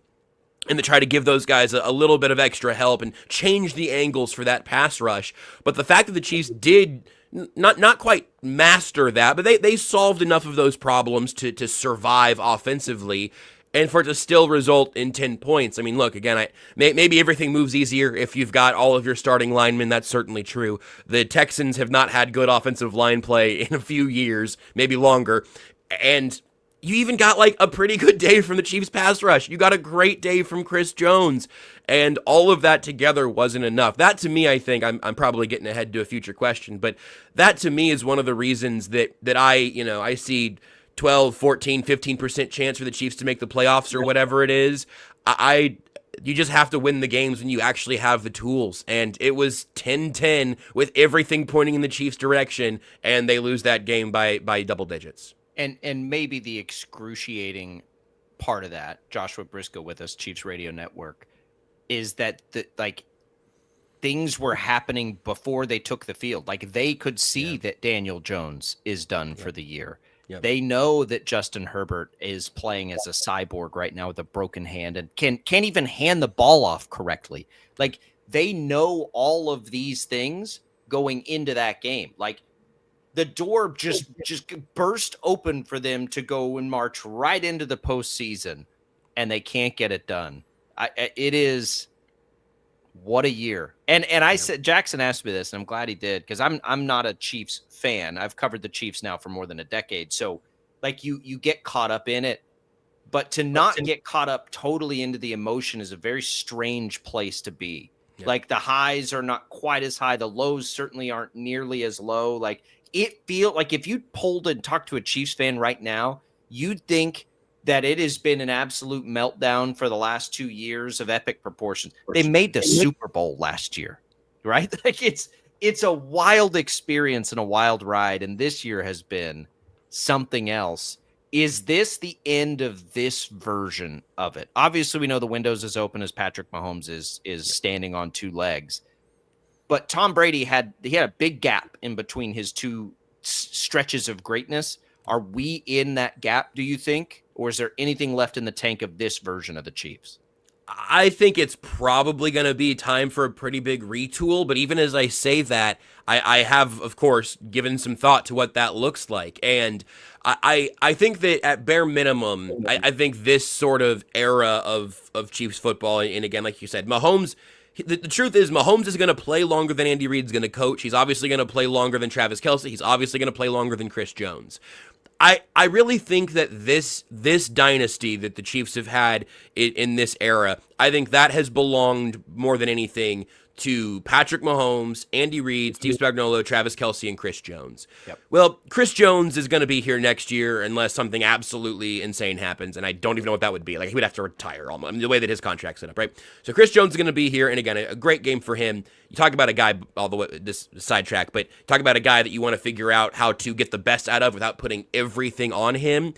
and to try to give those guys a little bit of extra help and change the angles for that pass rush. But the fact that the Chiefs did not quite master that, but they solved enough of those problems to survive offensively, and for it to still result in 10 points. I mean, look, again, maybe everything moves easier if you've got all of your starting linemen. That's certainly true. The Texans have not had good offensive line play in a few years, maybe longer. And you even got like a pretty good day from the Chiefs pass rush. You got a great day from Chris Jones. And all of that together wasn't enough. That to me, I think, I'm probably getting ahead to a future question, but that to me is one of the reasons that I see 12, 14, 15% chance for the Chiefs to make the playoffs or whatever it is. You just have to win the games when you actually have the tools. And it was 10-10 with everything pointing in the Chiefs' direction, and they lose that game by double digits. And maybe the excruciating part of that, Joshua Brisco with us, Chiefs Radio Network, is that things were happening before they took the field. Like they could see that Daniel Jones is done for the year. Yep. They know that Justin Herbert is playing as a cyborg right now with a broken hand and can't even hand the ball off correctly. Like they know all of these things going into that game. Like the door just burst open for them to go and march right into the postseason, and they can't get it done. It is What a year. And I said, Jackson asked me this, and I'm glad he did, because I'm not a Chiefs fan. I've covered the Chiefs now for more than a decade. So like you get caught up in it, but to not get caught up totally into the emotion is a very strange place to be. Yeah. Like the highs are not quite as high. The lows certainly aren't nearly as low. Like it feel like if you pulled and talked to a Chiefs fan right now, you'd think that it has been an absolute meltdown for the last 2 years of epic proportions. They made the Super Bowl last year, right? Like it's a wild experience and a wild ride. And this year has been something else. Is this the end of this version of it? Obviously, we know the windows is open as Patrick Mahomes is standing on two legs. But Tom Brady had a big gap in between his two stretches of greatness. Are we in that gap, do you think? Or is there anything left in the tank of this version of the Chiefs? I think it's probably going to be time for a pretty big retool. But even as I say that, I have, of course, given some thought to what that looks like. And I think that at bare minimum, I think this sort of era of Chiefs football, and again, like you said, Mahomes, the truth is Mahomes is going to play longer than Andy Reid's going to coach. He's obviously going to play longer than Travis Kelce. He's obviously going to play longer than Chris Jones. I really think that this dynasty that the Chiefs have had in this era, I think that has belonged more than anything to Patrick Mahomes, Andy Reid, Steve Spagnuolo, Travis Kelce, and Chris Jones. Yep. Well, Chris Jones is going to be here next year unless something absolutely insane happens, and I don't even know what that would be. Like, he would have to retire almost. I mean, the way that his contract's set up, right? So Chris Jones is going to be here, and again, a great game for him. You talk about a guy, all the way, this sidetrack, but talk about a guy that you want to figure out how to get the best out of without putting everything on him.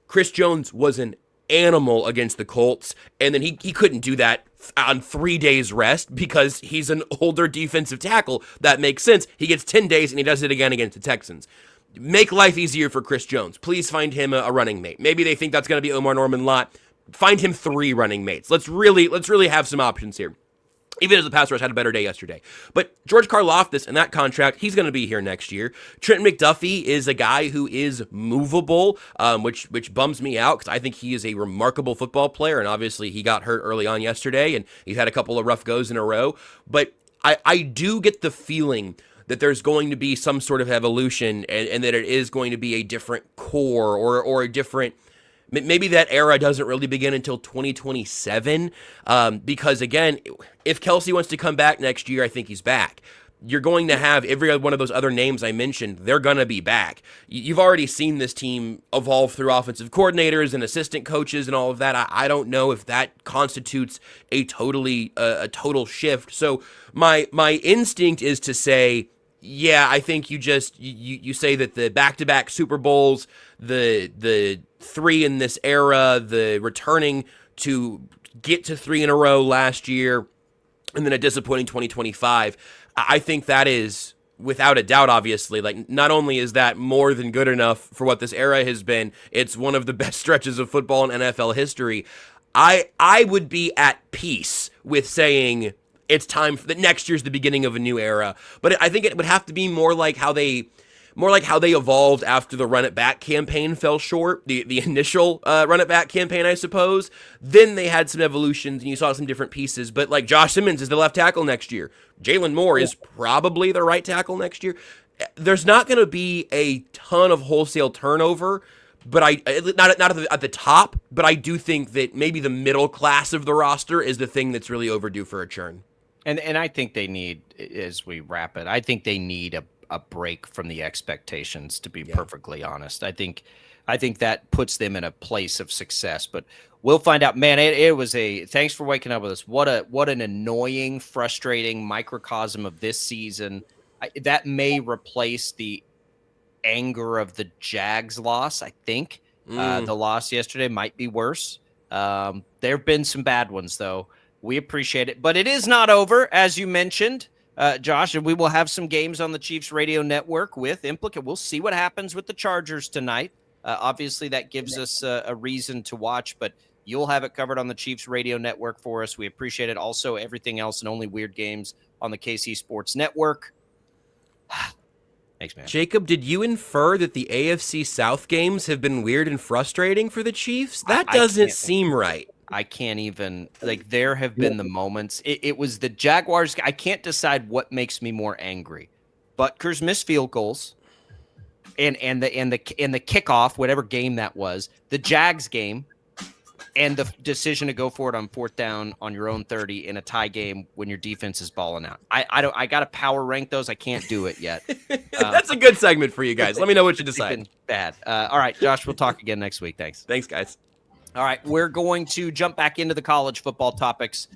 Chris Jones was an animal against the Colts, and then he couldn't do that on 3 days rest because he's an older defensive tackle. That makes sense. He gets 10 days and he does it again against the Texans. Make life easier for Chris Jones. Please find him a running mate. Maybe they think that's going to be Omar Norman Lott. Find him 3 running mates. Let's really have some options here. Even as the pass rush had a better day yesterday. But George Karlaftis and that contract, he's going to be here next year. Trent McDuffie is a guy who is movable, which bums me out because I think he is a remarkable football player. And obviously he got hurt early on yesterday and he's had a couple of rough goes in a row. But I do get the feeling that there's going to be some sort of evolution and that it is going to be a different core or a different... Maybe that era doesn't really begin until 2027 because, again, if Kelce wants to come back next year, I think he's back. You're going to have every one of those other names I mentioned. They're going to be back. You've already seen this team evolve through offensive coordinators and assistant coaches and all of that. I don't know if that constitutes a total shift. So my instinct is to say, yeah, I think you say that the back-to-back Super Bowls, the 3 in this era, the returning to get to 3 in a row last year, and then a disappointing 2025. I think that is, without a doubt, obviously, like, not only is that more than good enough for what this era has been, it's one of the best stretches of football in NFL history. I would be at peace with saying it's time for that next year's the beginning of a new era. But I think it would have to be more like how they evolved after the run it back campaign fell short, the initial run it back campaign, I suppose. Then they had some evolutions and you saw some different pieces. But like Josh Simmons is the left tackle next year. Jalen Moore is probably the right tackle next year. There's not going to be a ton of wholesale turnover, but not at the top. But I do think that maybe the middle class of the roster is the thing that's really overdue for a churn. And I think they need, as we wrap it, I think they need a break from the expectations, to be perfectly honest. I think that puts them in a place of success, but we'll find out. Man, it was thanks for waking up with us. What an annoying, frustrating microcosm of this season. That may replace the anger of the Jags loss. I think the loss yesterday might be worse. There have been some bad ones though. We appreciate it, but it is not over, as you mentioned, Josh, and we will have some games on the Chiefs radio network with Implicate. We'll see what happens with the Chargers tonight. Obviously, that gives us a reason to watch, but you'll have it covered on the Chiefs radio network for us. We appreciate it. Also, everything else and Only Weird Games on the KC Sports Network. Thanks, man. Jacob, did you infer that the AFC South games have been weird and frustrating for the Chiefs? That doesn't seem right. I can't even, like, there have been the moments. It was the Jaguars. I can't decide what makes me more angry. Butker's missed field goals and the kickoff, whatever game that was, the Jags game, and the decision to go for it on 4th down on your own 30 in a tie game when your defense is balling out. I got to power rank those. I can't do it yet. That's a good segment for you guys. Let me know what you decide. Bad. All right, Josh, we'll talk again next week. Thanks. Thanks, guys. All right, we're going to jump back into the college football topics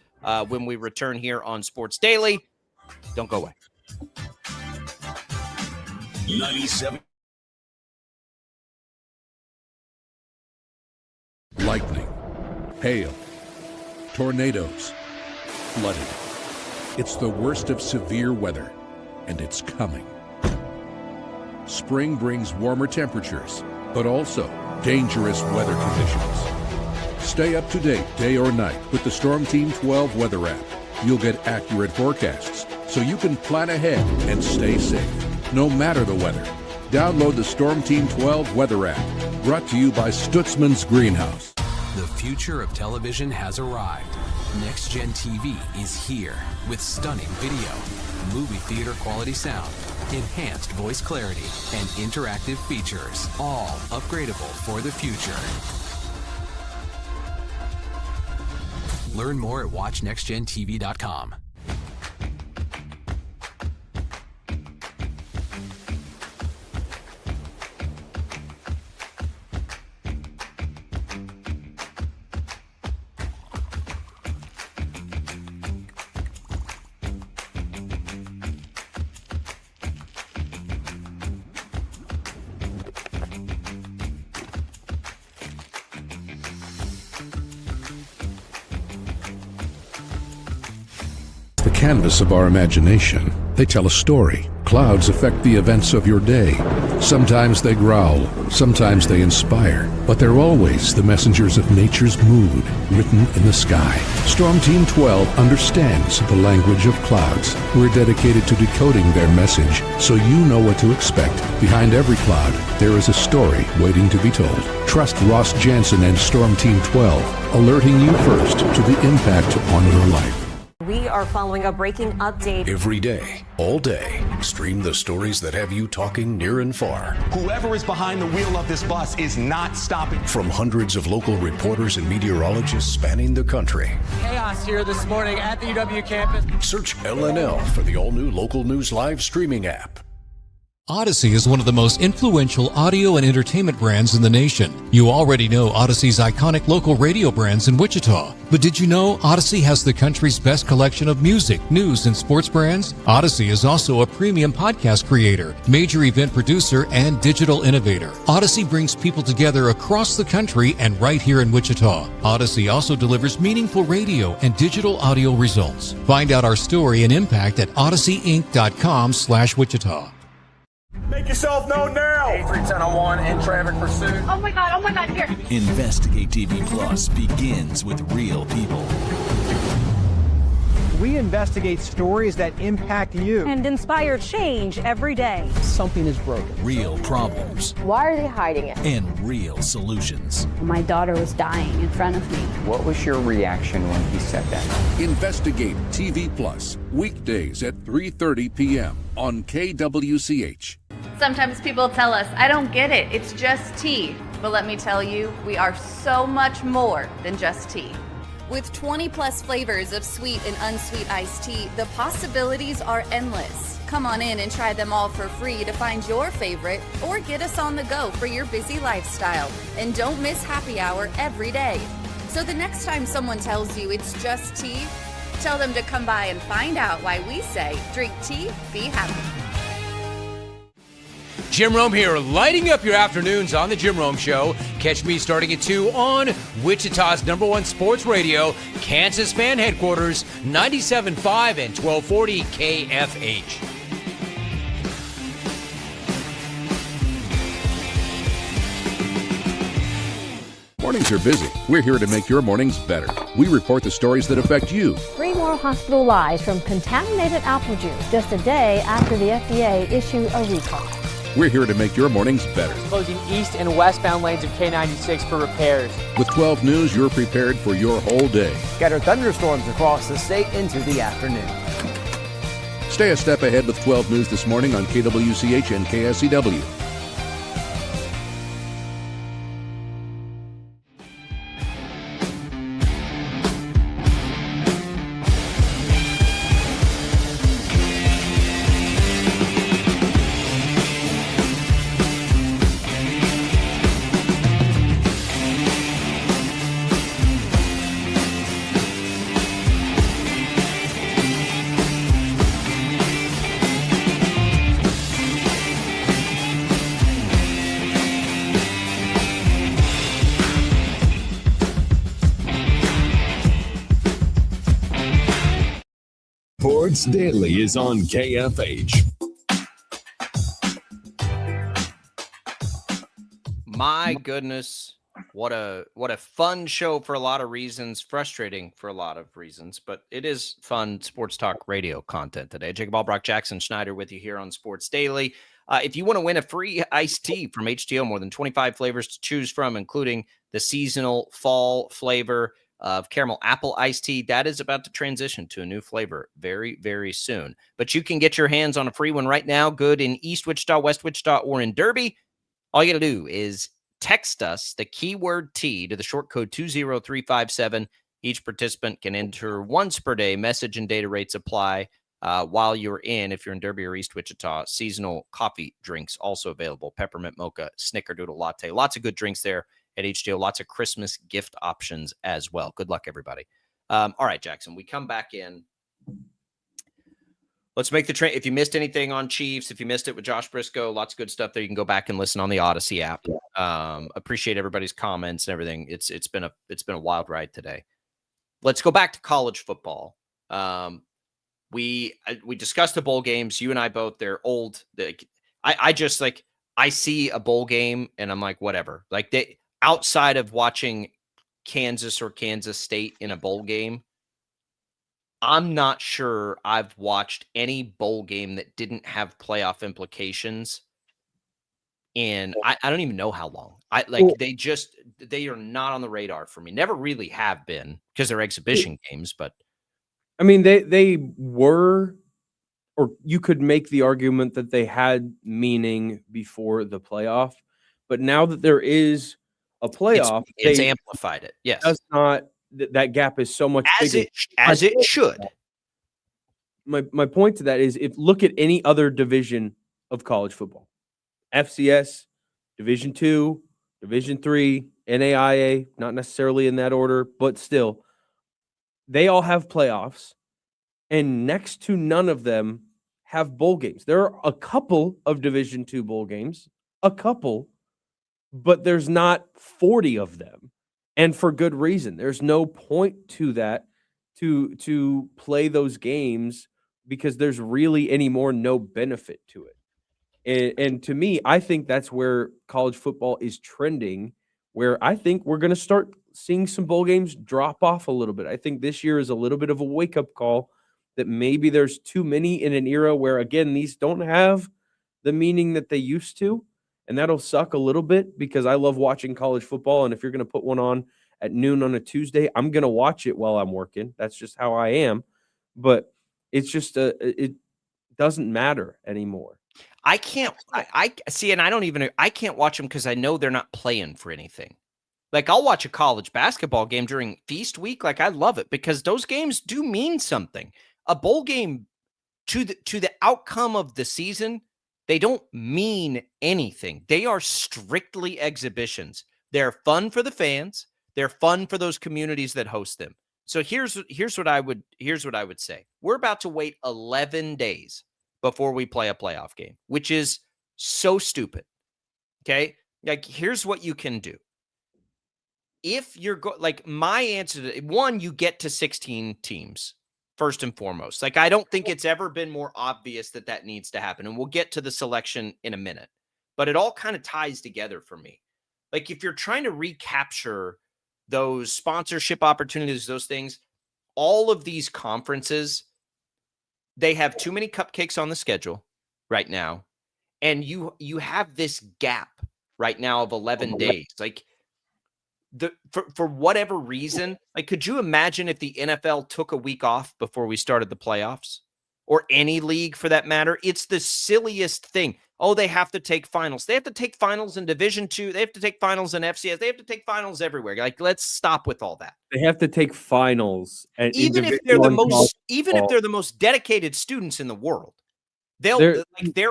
when we return here on Sports Daily. Don't go away. 97. Lightning, hail, tornadoes, flooding. It's the worst of severe weather, and it's coming. Spring brings warmer temperatures, but also dangerous weather conditions. Stay up to date day or night with the Storm Team 12 weather app. You'll get accurate forecasts so you can plan ahead and stay safe, no matter the weather. Download the Storm Team 12 weather app, brought to you by Stutzman's Greenhouse. The future of television has arrived. Next Gen TV is here with stunning video, movie theater quality sound, enhanced voice clarity, and interactive features, all upgradable for the future. Learn more at watchnextgentv.com. Canvas of our imagination. They tell a story. Clouds affect the events of your day. Sometimes they growl, sometimes they inspire, but they're always the messengers of nature's mood written in the sky. Storm Team 12 understands the language of clouds. We're dedicated to decoding their message so you know what to expect. Behind every cloud, there is a story waiting to be told. Trust Ross Jansen and Storm Team 12, alerting you first to the impact on your life. We are following a breaking update. Every day, all day, stream the stories that have you talking near and far. Whoever is behind the wheel of this bus is not stopping. From hundreds of local reporters and meteorologists spanning the country. Chaos here this morning at the UW campus. Search LNL for the all-new Local News Live streaming app. Odyssey is one of the most influential audio and entertainment brands in the nation. You already know Odyssey's iconic local radio brands in Wichita. But did you know Odyssey has the country's best collection of music, news, and sports brands? Odyssey is also a premium podcast creator, major event producer, and digital innovator. Odyssey brings people together across the country and right here in Wichita. Odyssey also delivers meaningful radio and digital audio results. Find out our story and impact at odysseyinc.com/Wichita. Make yourself known now. 31001 in traffic pursuit. Oh my God, here. Investigate TV Plus begins with real people. We investigate stories that impact you and inspire change every day. Something is broken. Real problems. Why are they hiding it? And real solutions. My daughter was dying in front of me. What was your reaction when he said that? Investigate TV Plus, weekdays at 3:30 p.m. on KWCH. Sometimes people tell us, I don't get it, it's just tea. But let me tell you, we are so much more than just tea. With 20 plus flavors of sweet and unsweet iced tea, the possibilities are endless. Come on in and try them all for free to find your favorite or get us on the go for your busy lifestyle. And don't miss happy hour every day. So the next time someone tells you it's just tea, tell them to come by and find out why we say, drink tea, be happy. Jim Rome here, lighting up your afternoons on The Jim Rome Show. Catch me starting at 2 on Wichita's #1 sports radio, Kansas Fan Headquarters, 97.5 and 1240 KFH. Mornings are busy. We're here to make your mornings better. We report the stories that affect you. 3 more hospitalized from contaminated apple juice just a day after the FDA issued a recall. We're here to make your mornings better. Closing east and westbound lanes of K96 for repairs. With 12 News, you're prepared for your whole day. Scattered thunderstorms across the state into the afternoon. Stay a step ahead with 12 News this morning on KWCH and KSCW. Sports Daily is on KFH. My goodness, what a fun show for a lot of reasons, frustrating for a lot of reasons, but it is fun sports talk radio content today. Jacob Albrock, Jackson Schneider with you here on Sports Daily. If you want to win a free iced tea from HTO, more than 25 flavors to choose from, including the seasonal fall flavor of caramel apple iced tea, that is about to transition to a new flavor very, very soon. But you can get your hands on a free one right now, good in East Wichita, West Wichita, or in Derby. All you got to do is text us the keyword T to the short code 20357. Each participant can enter once per day. Message and data rates apply while you're in. If you're in Derby or East Wichita, seasonal coffee drinks also available. Peppermint mocha, snickerdoodle latte. Lots of good drinks there at HTO. Lots of Christmas gift options as well. Good luck, everybody. All right, Jackson, we come back in. Let's make the train. If you missed anything on Chiefs, if you missed it with Josh Brisco, lots of good stuff there. You can go back and listen on the Odyssey app. Appreciate everybody's comments and everything. It's been a wild ride today. Let's go back to college football. We discussed the bowl games. You and I both. They're old. I see a bowl game and I'm like, whatever. Like outside of watching Kansas or Kansas State in a bowl game, I'm not sure I've watched any bowl game that didn't have playoff implications. And I don't even know how long. They are not on the radar for me. Never really have been because they're exhibition games. But I mean, they were, or you could make the argument that they had meaning before the playoff. But now that there is a playoff, it's amplified it. Yes, does not. That gap is so much bigger. As it should. My point to that is, if look at any other division of college football, FCS, Division II, Division III, NAIA, not necessarily in that order, but still, they all have playoffs, and next to none of them have bowl games. There are a couple of Division II bowl games, but there's not 40 of them. And for good reason. There's no point to that to play those games because there's really anymore no benefit to it. And to me, I think that's where college football is trending, where I think we're going to start seeing some bowl games drop off a little bit. I think this year is a little bit of a wake-up call that maybe there's too many in an era where, again, these don't have the meaning that they used to. And that'll suck a little bit because I love watching college football. And if you're going to put one on at noon on a Tuesday, I'm going to watch it while I'm working. That's just how I am. But it's just it doesn't matter anymore. I can't see, and I can't watch them because I know they're not playing for anything. Like I'll watch a college basketball game during feast week. Like I love it because those games do mean something. A bowl game to the outcome of the season, they don't mean anything. They are strictly exhibitions. They're fun for the fans. They're fun for those communities that host them. So here's what I would say. We're about to wait 11 days before we play a playoff game, which is so stupid. Okay? Like here's what you can do. If you're my answer to one, you get to 16 teams. First and foremost, like I don't think it's ever been more obvious that needs to happen. And we'll get to the selection in a minute, but it all kind of ties together for me. Like if you're trying to recapture those sponsorship opportunities, those things, all of these conferences, they have too many cupcakes on the schedule right now. And you have this gap right now of 11 days. Like for whatever reason, like, could you imagine if the NFL took a week off before we started the playoffs, or any league for that matter? It's the silliest thing. Oh, they have to take finals. They have to take finals in Division II. They have to take finals in FCS. They have to take finals everywhere. Like, let's stop with all that. They have to take finals, and Even if they're the most dedicated students in the world, there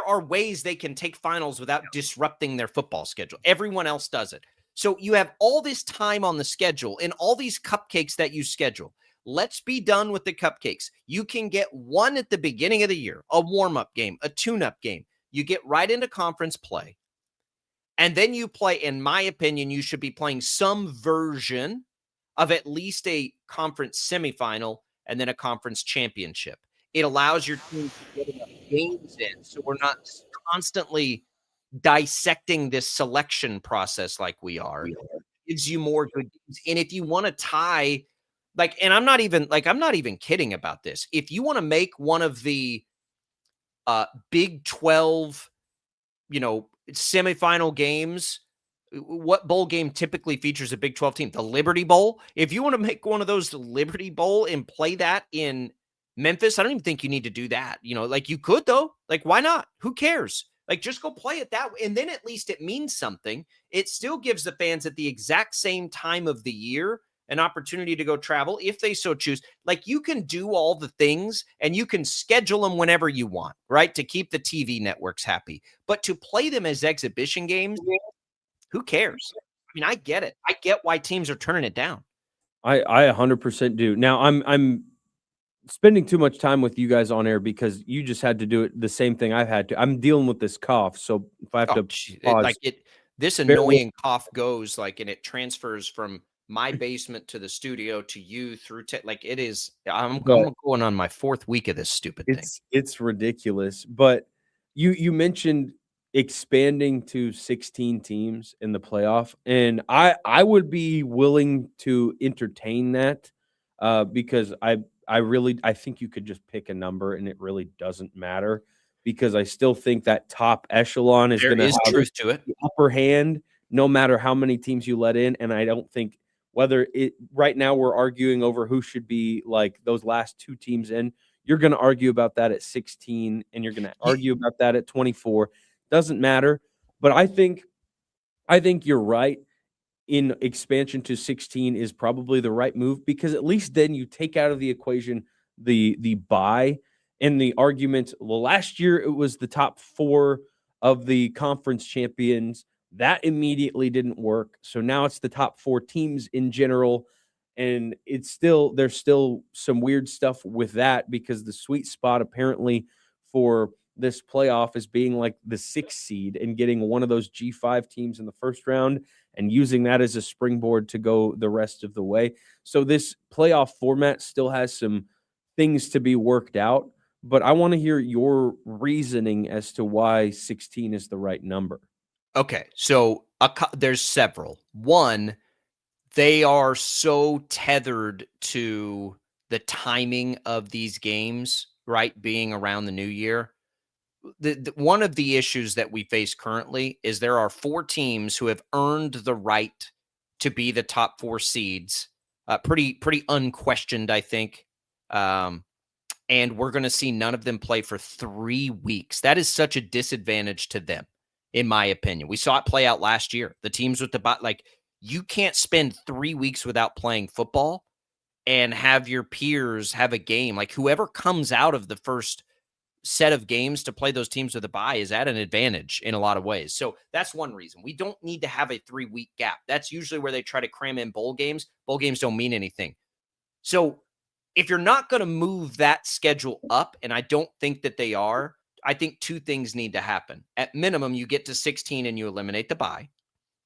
are ways they can take finals without disrupting their football schedule. Everyone else does it. So you have all this time on the schedule and all these cupcakes that you schedule. Let's be done with the cupcakes. You can get one at the beginning of the year, a warm-up game, a tune-up game. You get right into conference play. And then you play, in my opinion, you should be playing some version of at least a conference semifinal and then a conference championship. It allows your team to get enough games in, so we're not constantly dissecting this selection process like we are. It gives you more good games. And if you want to tie, like, and I'm not even kidding about this. If you want to make one of the Big 12, semifinal games, what bowl game typically features a Big 12 team? The Liberty Bowl. If you want to make one of those the Liberty Bowl and play that in Memphis, I don't even think you need to do that. Like, you could, though. Like, why not? Who cares? Like, just go play it that way. And then at least it means something. It still gives the fans at the exact same time of the year an opportunity to go travel if they so choose. Like, you can do all the things and you can schedule them whenever you want, right? To keep the TV networks happy. But to play them as exhibition games, who cares? I mean, I get it. I get why teams are turning it down. I 100% do. Now, I'm spending too much time with you guys on air because you just had to do it the same thing I've had to. I'm dealing with this cough, so if I have to pause, this annoying cough goes and it transfers from my basement to the studio to you through it is. I'm going on my 4th week of this stupid thing. It's ridiculous. But you mentioned expanding to 16 teams in the playoff, and I would be willing to entertain that because I think you could just pick a number and it really doesn't matter, because I still think that top echelon is going to have truth to it. The upper hand no matter how many teams you let in. And I don't think right now we're arguing over who should be like those last 2 teams in. You're going to argue about that at 16 and you're going to argue about that at 24. Doesn't matter. But I think you're right. In expansion to 16 is probably the right move, because at least then you take out of the equation the bye and the argument. Well, last year it was the top 4 of the conference champions. That immediately didn't work. So now it's the top 4 teams in general. And there's still some weird stuff with that, because the sweet spot apparently for this playoff is being like the 6th seed and getting one of those G5 teams in the first round and using that as a springboard to go the rest of the way. So this playoff format still has some things to be worked out, but I want to hear your reasoning as to why 16 is the right number. Okay, so there's several. One, they are so tethered to the timing of these games, right, being around the new year. One of the issues that we face currently is there are 4 teams who have earned the right to be the top 4 seeds, pretty unquestioned, I think. And we're going to see none of them play for 3 weeks. That is such a disadvantage to them, in my opinion. We saw it play out last year. The teams with you can't spend 3 weeks without playing football and have your peers have a game. Like, whoever comes out of the first set of games to play those teams with a bye is at an advantage in a lot of ways. So that's one reason. We don't need to have a 3-week gap. That's usually where they try to cram in bowl games. Bowl games don't mean anything. So if you're not going to move that schedule up, and I don't think that they are, I think 2 things need to happen. At minimum, you get to 16 and you eliminate the bye.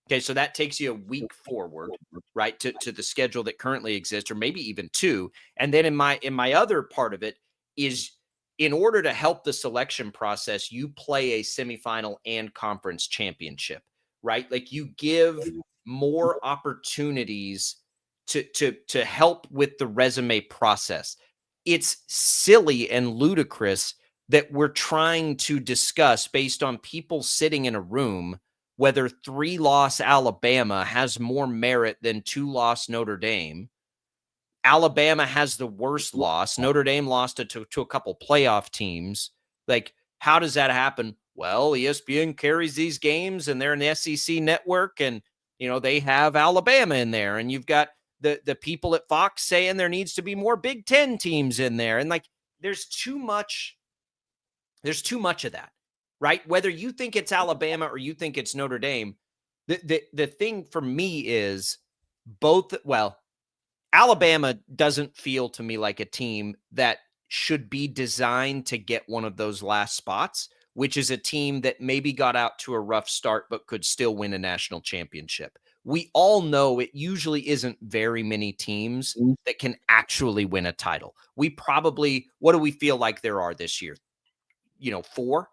Okay, so that takes you a week forward, right, to the schedule that currently exists, or maybe even 2. And then in my other part of it is, in order to help the selection process, you play a semifinal and conference championship, right? Like, you give more opportunities to help with the resume process. It's silly and ludicrous that we're trying to discuss based on people sitting in a room whether 3-loss Alabama has more merit than 2-loss Notre Dame. Alabama has the worst loss. Notre Dame lost it to a couple playoff teams. Like, how does that happen? Well, ESPN carries these games and they're an SEC network, and they have Alabama in there, and you've got the people at Fox saying there needs to be more Big Ten teams in there. And like, there's too much of that, right? Whether you think it's Alabama or you think it's Notre Dame, the thing for me is both. Well, Alabama doesn't feel to me like a team that should be designed to get one of those last spots, which is a team that maybe got out to a rough start but could still win a national championship. We all know it usually isn't very many teams that can actually win a title. We probably, what do we feel like there are this year? 4?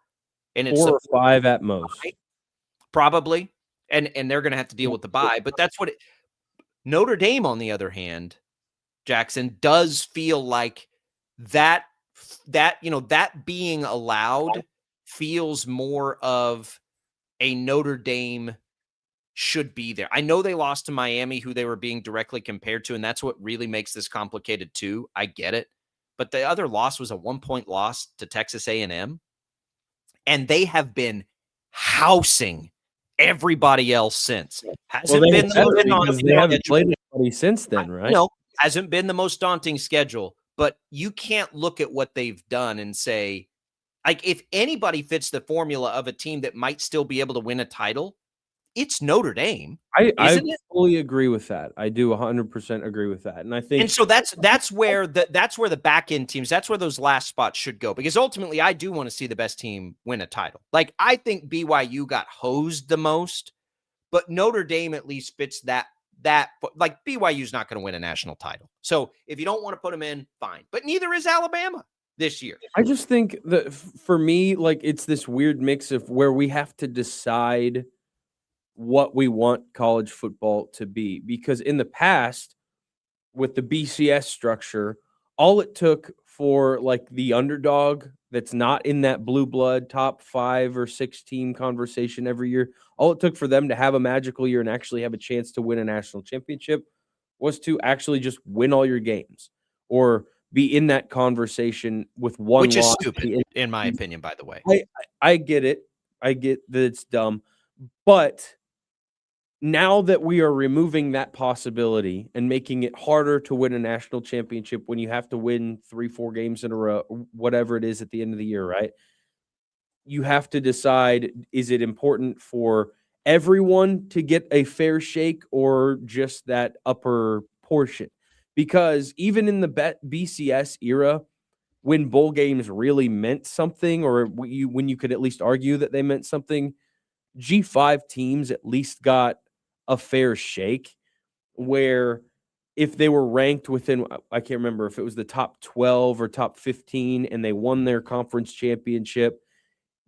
And it's 4 or 5 at most. Probably. And they're going to have to deal with the bye, but that's what Notre Dame, on the other hand, Jackson, does feel like that being allowed feels more of a Notre Dame should be there. I know they lost to Miami, who they were being directly compared to, and that's what really makes this complicated too. I get it. But the other loss was a 1-point loss to Texas A&M. And they have been housing everybody else since. Hasn't been they haven't played anybody since then, right? No, hasn't been the most daunting schedule. But you can't look at what they've done and say, like, if anybody fits the formula of a team that might still be able to win a title, it's Notre Dame. I fully agree with that. I do 100% agree with that. And I think, and so that's where the back end teams, that's where those last spots should go, because ultimately I do want to see the best team win a title. Like, I think BYU got hosed the most, but Notre Dame at least fits that like, BYU's not going to win a national title. So if you don't want to put them in, fine. But neither is Alabama this year. I just think that for me, like, it's this weird mix of where we have to decide what we want college football to be. Because in the past, with the BCS structure, all it took for, like, the underdog that's not in that blue blood top 5 or 6 team conversation every year, all it took for them to have a magical year and actually have a chance to win a national championship was to actually just win all your games or be in that conversation with one Which is loss. stupid, in my opinion, by the way. I get it. I get that it's dumb. But now that we are removing that possibility and making it harder to win a national championship when you have to win 3-4 games in a row, whatever it is at the end of the year, right? You have to decide, is it important for everyone to get a fair shake or just that upper portion? Because even in the BCS era, when bowl games really meant something, or when you could at least argue that they meant something, G5 teams at least got a fair shake, where if they were ranked within, I can't remember if it was the top 12 or top 15 and they won their conference championship,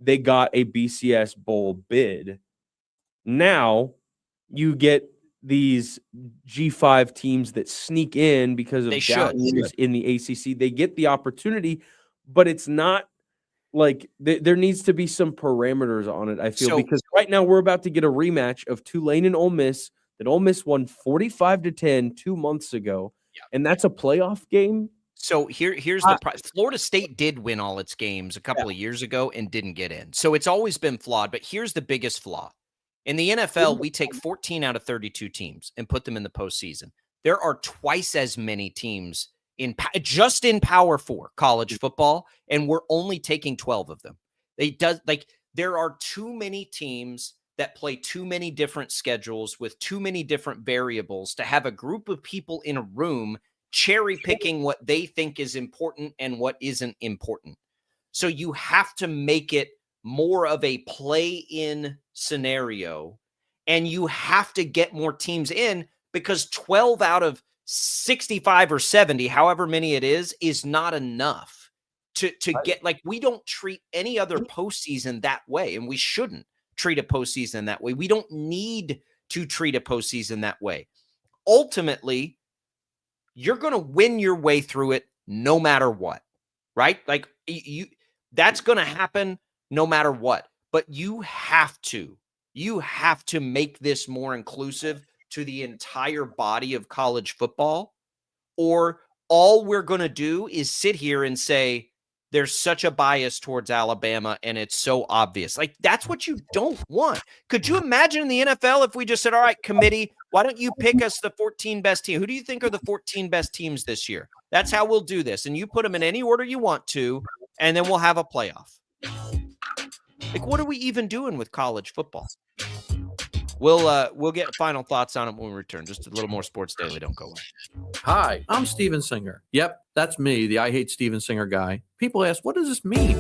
they got a BCS bowl bid. Now you get these G5 teams that sneak in because of doubters in the ACC. They get the opportunity, but it's not like there needs to be some parameters on it, I feel, because right now we're about to get a rematch of Tulane and Ole Miss that Ole Miss won 45-10 2 months ago, and that's a playoff game. So here's the Florida State did win all its games a couple of years ago and didn't get in. So it's always been flawed, but here's the biggest flaw. In the NFL, we take 14 out of 32 teams and put them in the postseason. There are twice as many teams just in Power 4 college football, and we're only taking 12 of them. There are too many teams that play too many different schedules with too many different variables to have a group of people in a room cherry picking what they think is important and what isn't important. So you have to make it more of a play-in scenario, and you have to get more teams in, because 12 out of 65 or 70, however many it is not enough to get, like, we don't treat any other postseason that way, and we shouldn't treat a postseason that way. We don't need to treat a postseason that way. Ultimately, you're going to win your way through it no matter what, right? Like, That's going to happen no matter what. But you have to make this more inclusive to the entire body of college football, or all we're going to do is sit here and say there's such a bias towards Alabama and it's so obvious. Like, that's what you don't want. Could you imagine in the NFL if we just said, all right, committee, why don't you pick us the 14 best teams? Who do you think are the 14 best teams this year? That's how we'll do this. And you put them in any order you want to, and then we'll have a playoff. Like, what are we even doing with college football? We'll get final thoughts on it when we return. Just a little more Sports Daily. Don't go away. Hi, I'm Steven Singer. Yep, that's me, the I Hate Steven Singer guy. People ask, what does this mean?